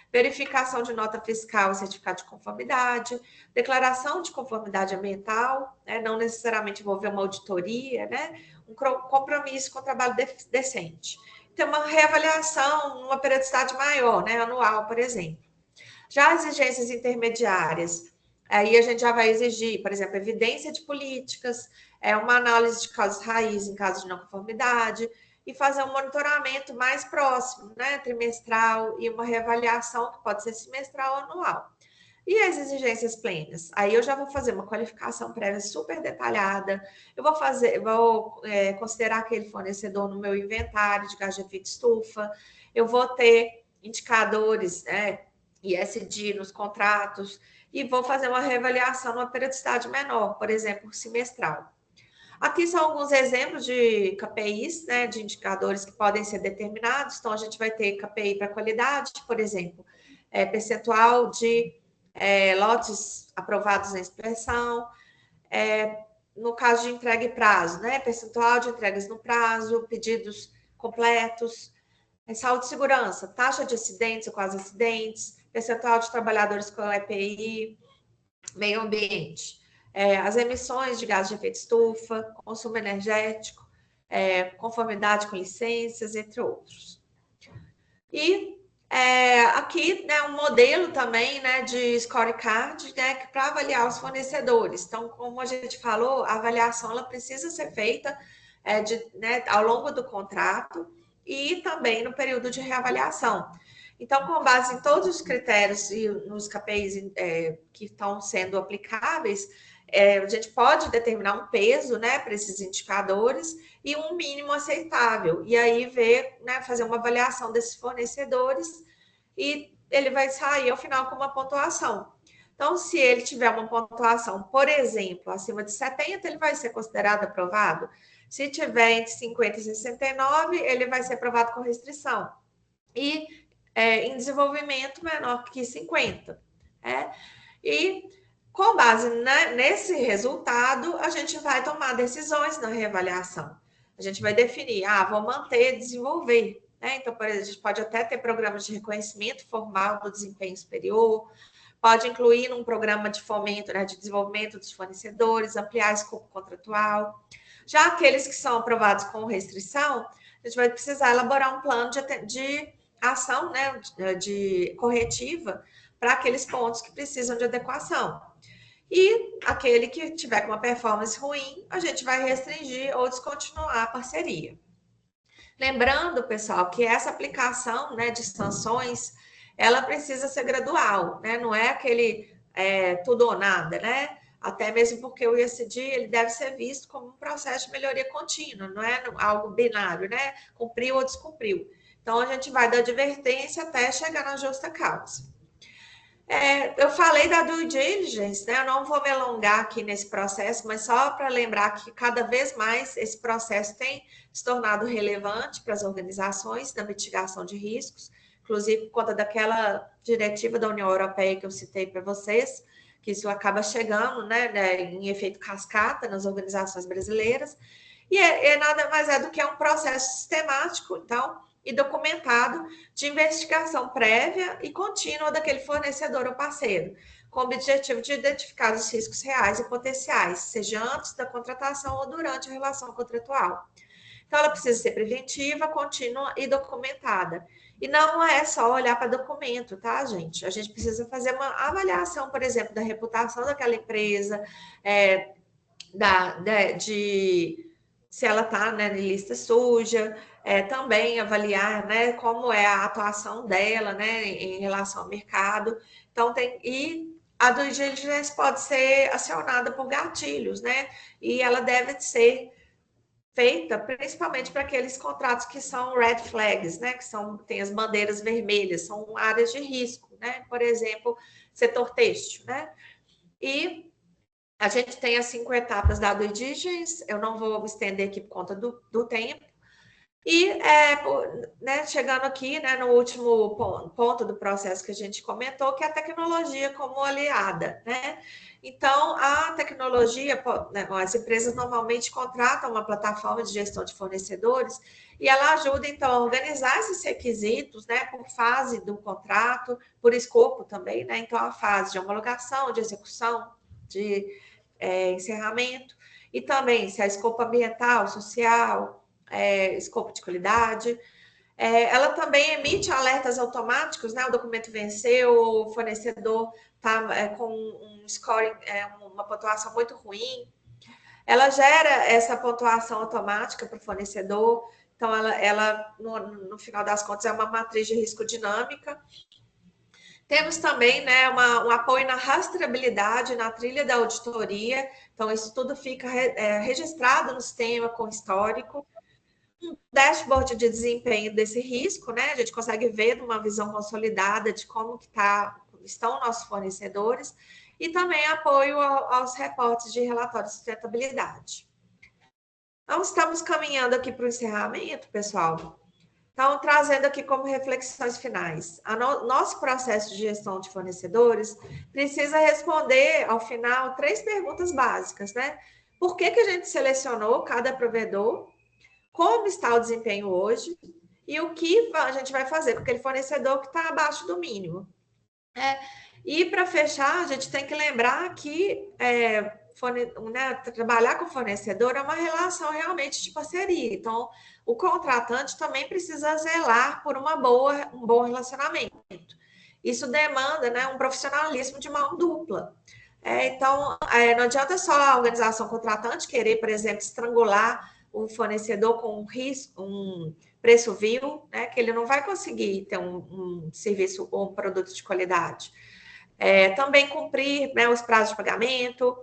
verificação de nota fiscal e certificado de conformidade, declaração de conformidade ambiental, né, não necessariamente envolver uma auditoria, né, um compromisso com trabalho decente. Tem uma reavaliação, uma periodicidade maior, né, anual, por exemplo. Já as exigências intermediárias, aí a gente já vai exigir, por exemplo, evidência de políticas, uma análise de causas raiz em caso de não conformidade, e fazer um monitoramento mais próximo, né, trimestral, e uma reavaliação que pode ser semestral ou anual. E as exigências plenas? Aí eu já vou fazer uma qualificação prévia super detalhada, eu vou considerar aquele fornecedor no meu inventário de gás de efeito estufa, eu vou ter indicadores, ISD nos contratos, e vou fazer uma reavaliação numa periodicidade menor, por exemplo, semestral. Aqui são alguns exemplos de KPIs, né, de indicadores que podem ser determinados. Então, a gente vai ter KPI para qualidade, por exemplo, percentual de lotes aprovados na inspeção, no caso de entrega e prazo, né, percentual de entregas no prazo, pedidos completos, Saúde e segurança, taxa de acidentes ou quase acidentes, percentual de trabalhadores com EPI, meio ambiente, as emissões de gases de efeito estufa, consumo energético, conformidade com licenças, entre outros. E aqui, né, um modelo também, né, de scorecard, né, para avaliar os fornecedores. Então, como a gente falou, a avaliação ela precisa ser feita né, ao longo do contrato e também no período de reavaliação. Então, com base em todos os critérios e nos KPIs que estão sendo aplicáveis, a gente pode determinar um peso, né, para esses indicadores e um mínimo aceitável. E aí ver, né, fazer uma avaliação desses fornecedores e ele vai sair ao final com uma pontuação. Então, se ele tiver uma pontuação, por exemplo, acima de 70, ele vai ser considerado aprovado. Se tiver entre 50 e 69, ele vai ser aprovado com restrição. E em desenvolvimento menor que 50. E com base nesse resultado, a gente vai tomar decisões na reavaliação. A gente vai definir, vou manter, desenvolver. Então, por exemplo, a gente pode até ter programas de reconhecimento formal do desempenho superior, pode incluir num programa de fomento, né, de desenvolvimento dos fornecedores, ampliar escopo contratual. Já aqueles que são aprovados com restrição, a gente vai precisar elaborar um plano de ação, né, de corretiva para aqueles pontos que precisam de adequação. E aquele que tiver com uma performance ruim, a gente vai restringir ou descontinuar a parceria. Lembrando, pessoal, que essa aplicação, né, de sanções, ela precisa ser gradual, né? Não é aquele tudo ou nada, né? Até mesmo porque o ESG ele deve ser visto como um processo de melhoria contínua, não é algo binário, né? Cumpriu ou descumpriu. Então, a gente vai da advertência até chegar na justa causa. Eu falei da due diligence, né? Eu não vou me alongar aqui nesse processo, mas só para lembrar que cada vez mais esse processo tem se tornado relevante para as organizações da mitigação de riscos, inclusive por conta daquela diretiva da União Europeia que eu citei para vocês, que isso acaba chegando, né, em efeito cascata nas organizações brasileiras, e nada mais do que um processo sistemático, então, e documentado de investigação prévia e contínua daquele fornecedor ou parceiro, com o objetivo de identificar os riscos reais e potenciais, seja antes da contratação ou durante a relação contratual. Então, ela precisa ser preventiva, contínua e documentada. E não é só olhar para documento, tá, gente? A gente precisa fazer uma avaliação, por exemplo, da reputação daquela empresa, de se ela está, né, em lista suja, também avaliar, né, como é a atuação dela, né, em relação ao mercado. Então, e a due diligence pode ser acionada por gatilhos, né, e ela deve ser feita principalmente para aqueles contratos que são red flags, né, que tem as bandeiras vermelhas, são áreas de risco, né, por exemplo, setor têxtil, né, e a gente tem as 5 etapas da due diligence, eu não vou me estender aqui por conta do tempo. E, né, chegando aqui, né, no último ponto do processo que a gente comentou, que é a tecnologia como aliada, né? Então, a tecnologia, né, as empresas normalmente contratam uma plataforma de gestão de fornecedores e ela ajuda, então, a organizar esses requisitos, né, por fase do contrato, por escopo também, né? Então, a fase de homologação, de execução, de encerramento, e também se é escopo ambiental, social, escopo de qualidade. Ela também emite alertas automáticos, né? O documento venceu, o fornecedor está com um scoring, uma pontuação muito ruim. Ela gera essa pontuação automática para o fornecedor. Então, ela no final das contas, é uma matriz de risco dinâmica. Temos também, né, um apoio na rastreabilidade, na trilha da auditoria. Então, isso tudo fica registrado no sistema com histórico. Um dashboard de desempenho desse risco, né? A gente consegue ver numa visão consolidada de como que estão nossos fornecedores. E também apoio aos reportes de relatório de sustentabilidade. Então, estamos caminhando aqui para o encerramento, pessoal. Então, trazendo aqui como reflexões finais, nosso processo de gestão de fornecedores precisa responder, ao final, 3 perguntas básicas, né? Por que a gente selecionou cada provedor? Como está o desempenho hoje? e o que a gente vai fazer com aquele fornecedor que está abaixo do mínimo. E para fechar, a gente tem que lembrar que trabalhar com fornecedor é uma relação realmente de parceria. Então, o contratante também precisa zelar por um bom relacionamento. Isso demanda, né, um profissionalismo de mão dupla. Então, não adianta só a organização contratante querer, por exemplo, estrangular o fornecedor com um preço vil, né, que ele não vai conseguir ter um serviço ou um produto de qualidade. Também cumprir, né, os prazos de pagamento,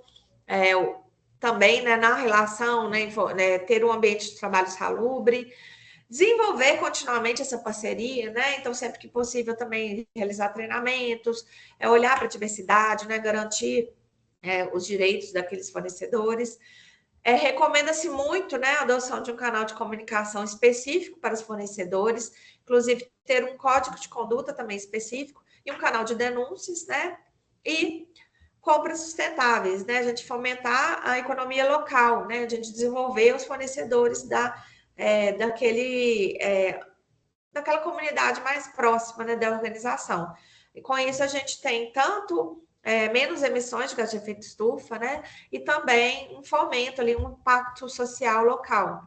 também, né, na relação, né, ter um ambiente de trabalho salubre, desenvolver continuamente essa parceria, né? Então, sempre que possível, também realizar treinamentos, olhar para a diversidade, né? Garantir os direitos daqueles fornecedores. Recomenda-se muito, né, a adoção de um canal de comunicação específico para os fornecedores, inclusive ter um código de conduta também específico e um canal de denúncias, né? E compras sustentáveis, né? A gente fomentar a economia local, né? A gente desenvolver os fornecedores daquela comunidade mais próxima, né, da organização. E com isso a gente tem tanto menos emissões de gás de efeito estufa, né? E também um fomento ali, um impacto social local.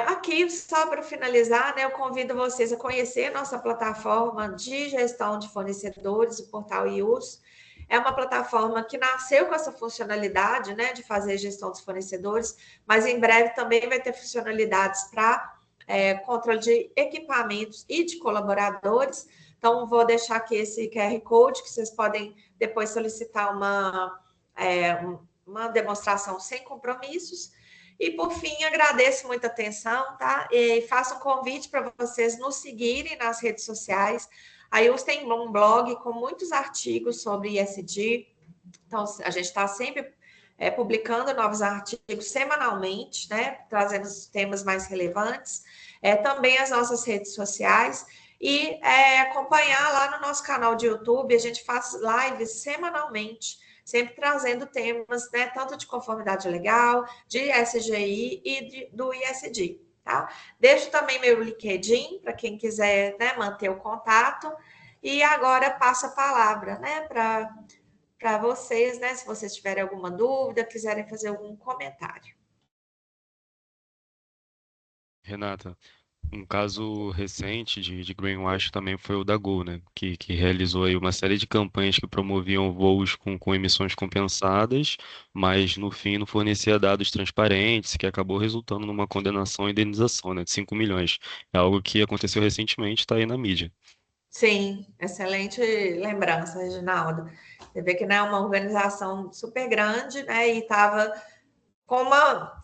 Aqui, só para finalizar, né, eu convido vocês a conhecer nossa plataforma de gestão de fornecedores, o portal IUS. É uma plataforma que nasceu com essa funcionalidade, né, de fazer gestão dos fornecedores, mas em breve também vai ter funcionalidades para controle de equipamentos e de colaboradores. Então, vou deixar aqui esse QR Code, que vocês podem depois solicitar uma demonstração sem compromissos. E, por fim, agradeço muita atenção, tá? E faço um convite para vocês nos seguirem nas redes sociais. A IUS tem um blog com muitos artigos sobre ESG. Então, a gente está sempre publicando novos artigos semanalmente, né? Trazendo os temas mais relevantes. Também as nossas redes sociais. E acompanhar lá no nosso canal de YouTube. A gente faz lives semanalmente, sempre trazendo temas, né, tanto de conformidade legal, de SGI e do ISD, tá? Deixo também meu LinkedIn, para quem quiser, né, manter o contato, e agora passo a palavra, né, para vocês, né, se vocês tiverem alguma dúvida, quiserem fazer algum comentário. Renata, um caso recente de greenwash também foi o da Gol, né? Que realizou aí uma série de campanhas que promoviam voos com emissões compensadas, mas no fim não fornecia dados transparentes, que acabou resultando numa condenação e indenização, né, de 5 milhões. É algo que aconteceu recentemente, está aí na mídia. Sim, excelente lembrança, Reginaldo. Você vê que não é uma organização super grande, né? E estava com uma.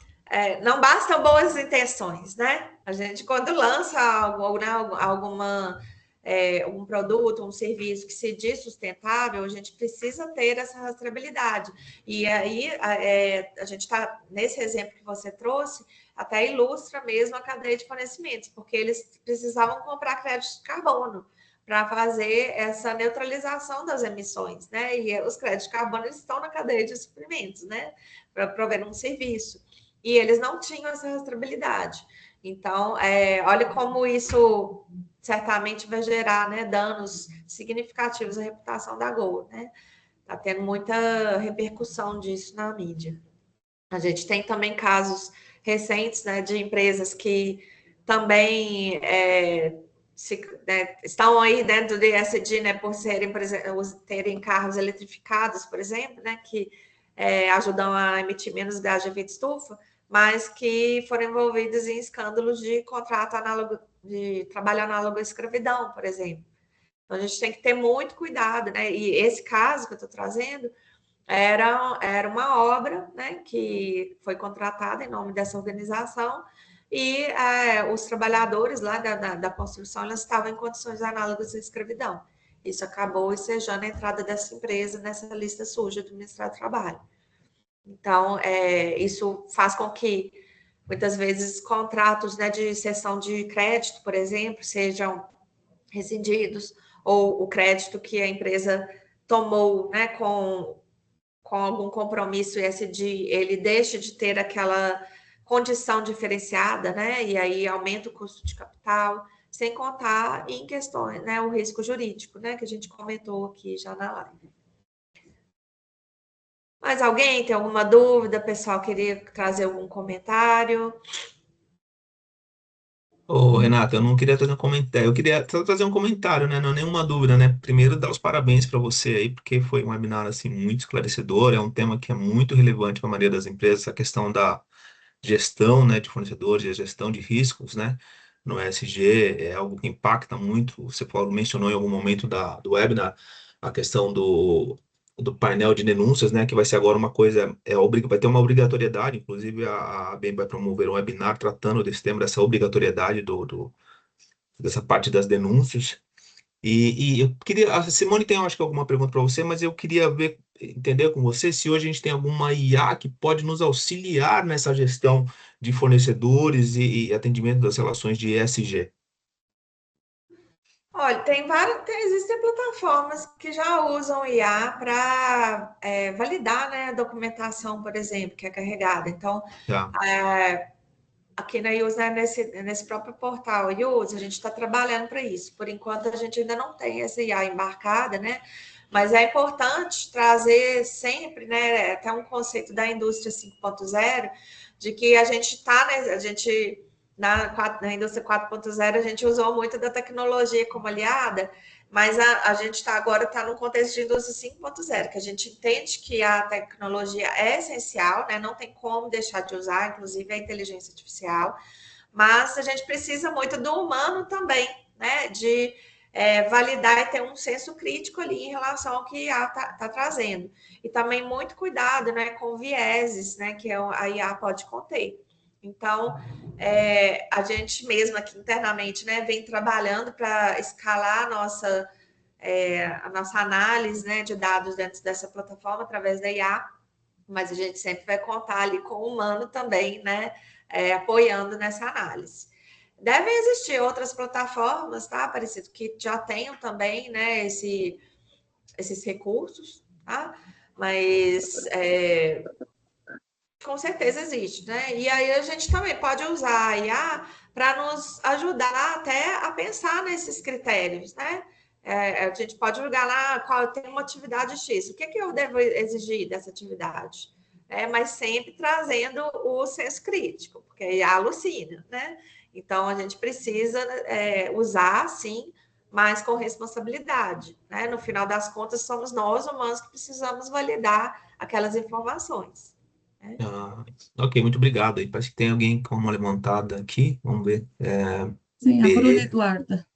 Não bastam boas intenções, né? A gente, quando lança algo, né, algum produto, um serviço que se diz sustentável, a gente precisa ter essa rastreabilidade. E aí, a gente está, nesse exemplo que você trouxe, até ilustra mesmo a cadeia de fornecimentos, porque eles precisavam comprar créditos de carbono para fazer essa neutralização das emissões, né? E os créditos de carbono estão na cadeia de suprimentos, né? Para prover um serviço. E eles não tinham essa rastreabilidade. Então, olha como isso certamente vai gerar, né, danos significativos à reputação da Gol, né? Está tendo muita repercussão disso na mídia. A gente tem também casos recentes, né, de empresas que também estão aí dentro do ESG, né, por serem, por exemplo, terem carros eletrificados, por exemplo, né, que ajudam a emitir menos gás de efeito estufa, mas que foram envolvidos em escândalos de contrato análogo, de trabalho análogo à escravidão, por exemplo. Então, a gente tem que ter muito cuidado, né? E esse caso que eu estou trazendo era uma obra, né, que foi contratada em nome dessa organização e os trabalhadores lá da construção elas estavam em condições análogas à escravidão. Isso acabou ensejando a entrada dessa empresa nessa lista suja do Ministério do Trabalho. Então, isso faz com que, muitas vezes, contratos, né, de cessão de crédito, por exemplo, sejam rescindidos, ou o crédito que a empresa tomou, né, com algum compromisso ESG, ele deixa de ter aquela condição diferenciada, né? E aí aumenta o custo de capital, sem contar em questões, né? O risco jurídico, né? Que a gente comentou aqui já na live. Mais alguém tem alguma dúvida? Pessoal, queria trazer algum comentário? Ô, Renata, eu não queria trazer um comentário, eu queria só trazer um comentário, né? Não é nenhuma dúvida, né? Primeiro, dar os parabéns para você aí, porque foi um webinar assim muito esclarecedor, é um tema que é muito relevante para a maioria das empresas, a questão da gestão, né, de fornecedores, e a gestão de riscos, né? No ESG é algo que impacta muito. Você falou, mencionou em algum momento do webinar a questão do painel de denúncias, né? Que vai ser agora uma coisa, vai ter uma obrigatoriedade, inclusive a ABM vai promover um webinar tratando desse tema, dessa obrigatoriedade dessa parte das denúncias. E eu queria, a Simone tem, eu acho que alguma pergunta para você, mas eu queria entender com você se hoje a gente tem alguma IA que pode nos auxiliar nessa gestão de fornecedores e atendimento das relações de ESG. Olha, existem plataformas que já usam IA para validar, né, a documentação, por exemplo, que é carregada. Então, Tá. aqui na IUS, né, nesse próprio portal IUS, a gente está trabalhando para isso. Por enquanto, a gente ainda não tem essa IA embarcada, né? Mas é importante trazer sempre, né, até um conceito da indústria 5.0, de que a gente está, né, na indústria 4.0, a gente usou muito da tecnologia como aliada, mas a gente agora está no contexto de indústria 5.0, que a gente entende que a tecnologia é essencial, né? Não tem como deixar de usar, inclusive a inteligência artificial, mas a gente precisa muito do humano também, né? De validar e ter um senso crítico ali em relação ao que a IA está trazendo. E também muito cuidado, né, com vieses, né, que a IA pode conter. Então, a gente mesmo aqui internamente, né, vem trabalhando para escalar a nossa análise, né, de dados dentro dessa plataforma através da IA, mas a gente sempre vai contar ali com o humano também, né, apoiando nessa análise. Devem existir outras plataformas, tá, Aparecido, que já tenham também, né, esses recursos, tá? Mas com certeza existe, né? E aí a gente também pode usar a IA para nos ajudar até a pensar nesses critérios, né? A gente pode julgar lá qual tem uma atividade X, o que eu devo exigir dessa atividade? Mas sempre trazendo o senso crítico, porque a IA alucina, né? Então a gente precisa usar, sim, mas com responsabilidade, né? No final das contas, somos nós humanos que precisamos validar aquelas informações. Ah, ok, muito obrigado. Aí parece que tem alguém com uma levantada aqui. Vamos ver. Sim, a Bruna Eduarda.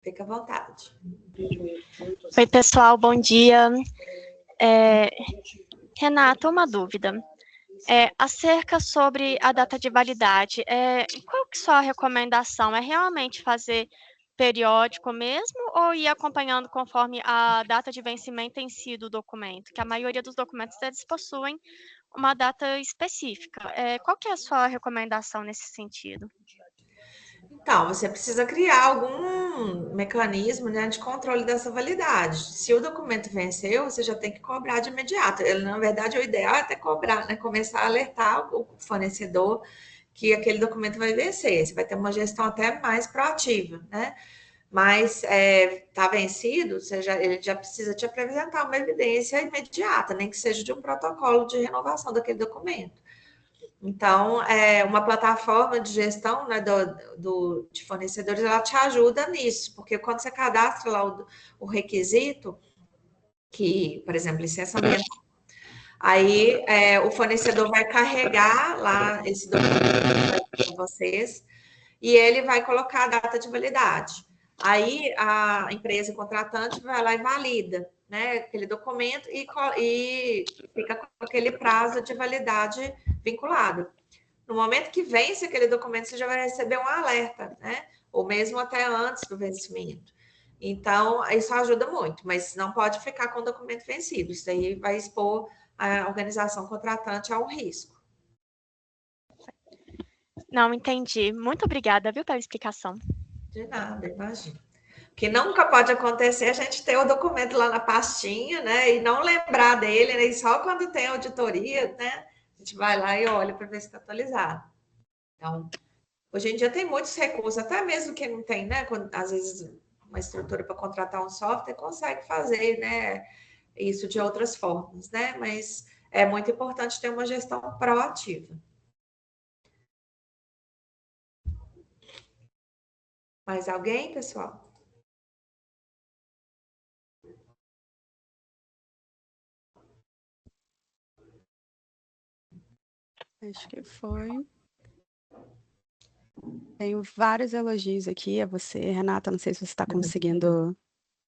Fica à vontade. Oi, pessoal, bom dia. Renata, uma dúvida. Acerca sobre a data de validade, qual que é a sua recomendação? É realmente fazer periódico mesmo ou ir acompanhando conforme a data de vencimento em si do documento? Que a maioria dos documentos eles possuem uma data específica. Qual que é a sua recomendação nesse sentido? Então, você precisa criar algum mecanismo, né, de controle dessa validade. Se o documento venceu, você já tem que cobrar de imediato. Na verdade, o ideal é até cobrar, né, começar a alertar o fornecedor que aquele documento vai vencer. Você vai ter uma gestão até mais proativa, né? Mas está vencido, ele já precisa te apresentar uma evidência imediata, nem que seja de um protocolo de renovação daquele documento. Então, uma plataforma de gestão, né, de fornecedores, ela te ajuda nisso, porque quando você cadastra lá o requisito, que, por exemplo, licença ambiental, aí o fornecedor vai carregar lá esse documento para vocês e ele vai colocar a data de validade. Aí a empresa contratante vai lá e valida, né, aquele documento e fica com aquele prazo de validade vinculado. No momento que vence aquele documento, você já vai receber um alerta, né? Ou mesmo até antes do vencimento. Então, isso ajuda muito, mas não pode ficar com o documento vencido. Isso aí vai expor a organização contratante a um risco. Não, entendi. Muito obrigada, viu, pela explicação. De nada, imagina. O que nunca pode acontecer é a gente ter o documento lá na pastinha, né? E não lembrar dele, né? E só quando tem auditoria, né? A gente vai lá e olha para ver se está atualizado. Então, hoje em dia tem muitos recursos, até mesmo quem não tem, né? Quando, às vezes, uma estrutura para contratar um software, consegue fazer, né? Isso de outras formas, né? Mas é muito importante ter uma gestão proativa. Mais alguém, pessoal? Acho que foi. Tenho vários elogios aqui a você, Renata. Não sei se você está conseguindo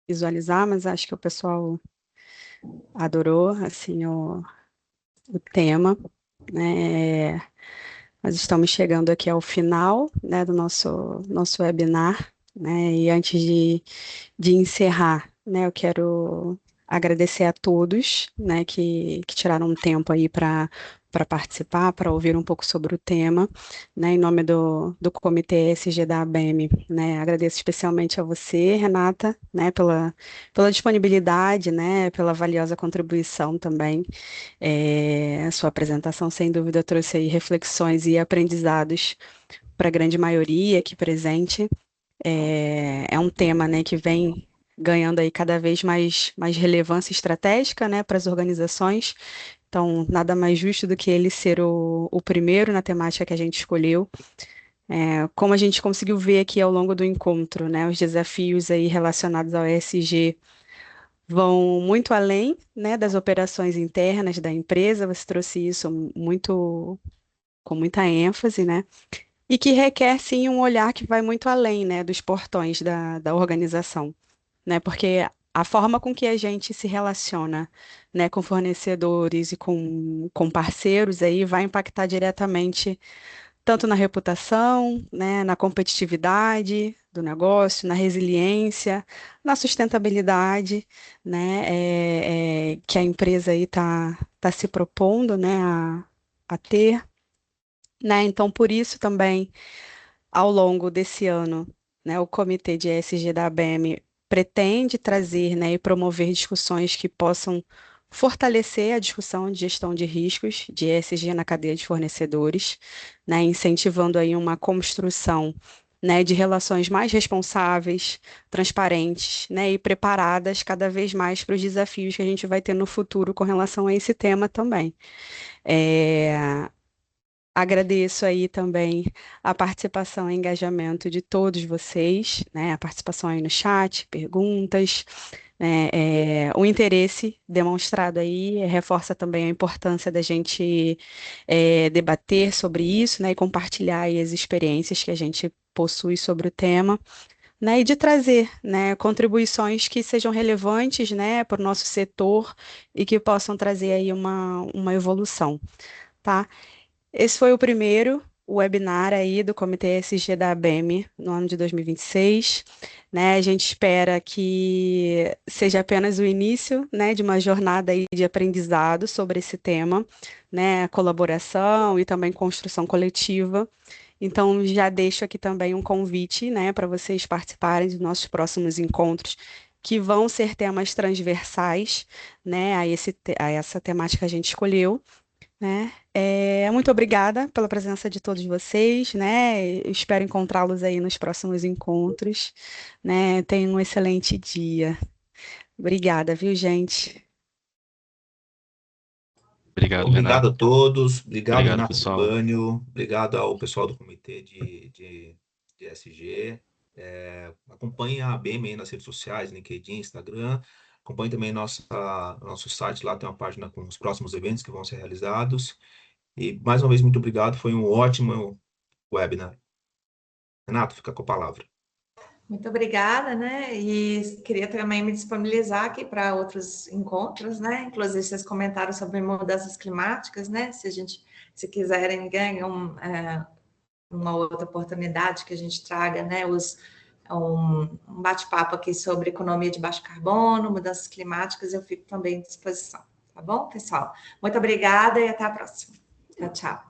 visualizar, mas acho que o pessoal adorou, assim, o tema, né? Nós estamos chegando aqui ao final, né, do nosso webinar, né? E antes de encerrar, né, eu quero agradecer a todos, né, que tiraram um tempo aí para participar, para ouvir um pouco sobre o tema, né, em nome do Comitê ESG da ABEM, né, agradeço especialmente a você, Renata, né, pela disponibilidade, né, pela valiosa contribuição também. A sua apresentação, sem dúvida, trouxe aí reflexões e aprendizados para a grande maioria aqui presente. É um tema, né, que vem ganhando aí cada vez mais relevância estratégica, né, para as organizações. Então, nada mais justo do que ele ser o primeiro na temática que a gente escolheu. Como a gente conseguiu ver aqui ao longo do encontro, né, os desafios aí relacionados ao ESG vão muito além, né, das operações internas da empresa. Você trouxe isso com muita ênfase, né? E que requer, sim, um olhar que vai muito além, né, dos portões da organização, né? Porque a forma com que a gente se relaciona, né, com fornecedores e com parceiros aí vai impactar diretamente tanto na reputação, né, na competitividade do negócio, na resiliência, na sustentabilidade, né, que a empresa aí tá se propondo, né, a ter, né? Então, por isso também ao longo desse ano, né, o Comitê de ESG da ABEM pretende trazer, né, e promover discussões que possam fortalecer a discussão de gestão de riscos de ESG na cadeia de fornecedores, né, incentivando aí uma construção, né, de relações mais responsáveis, transparentes, né, e preparadas cada vez mais para os desafios que a gente vai ter no futuro com relação a esse tema também. Agradeço aí também a participação e engajamento de todos vocês, né? A participação aí no chat, perguntas, né? O interesse demonstrado aí reforça também a importância da gente debater sobre isso, né? E compartilhar aí as experiências que a gente possui sobre o tema, né? E de trazer, né, contribuições que sejam relevantes, né, para o nosso setor e que possam trazer aí uma evolução, tá? Esse foi o primeiro webinar aí do Comitê ESG da ABEM no ano de 2026, né? A gente espera que seja apenas o início, né, de uma jornada aí de aprendizado sobre esse tema, né, colaboração e também construção coletiva. Então, já deixo aqui também um convite, né, para vocês participarem dos nossos próximos encontros, que vão ser temas transversais, né, a essa temática que a gente escolheu, né? Muito obrigada pela presença de todos vocês, né? Espero encontrá-los aí nos próximos encontros, né? Tenham um excelente dia. Obrigada, viu, gente? Obrigado, Obrigado Renata. a todos, obrigado, Obrigado, Renato pessoal. Libânio, obrigado ao pessoal do Comitê de ESG. Acompanhe a ABEM aí nas redes sociais, LinkedIn, Instagram. Acompanhe também nosso site, lá tem uma página com os próximos eventos que vão ser realizados. E, mais uma vez, muito obrigado, foi um ótimo webinar. Renato, fica com a palavra. Muito obrigada, né? E queria também me disponibilizar aqui para outros encontros, né? Inclusive, vocês comentaram sobre mudanças climáticas, né? Se quiserem, ganham uma outra oportunidade que a gente traga, né? Um bate-papo aqui sobre economia de baixo carbono, mudanças climáticas, eu fico também à disposição. Tá bom, pessoal? Muito obrigada e até a próxima. Tchau, tchau.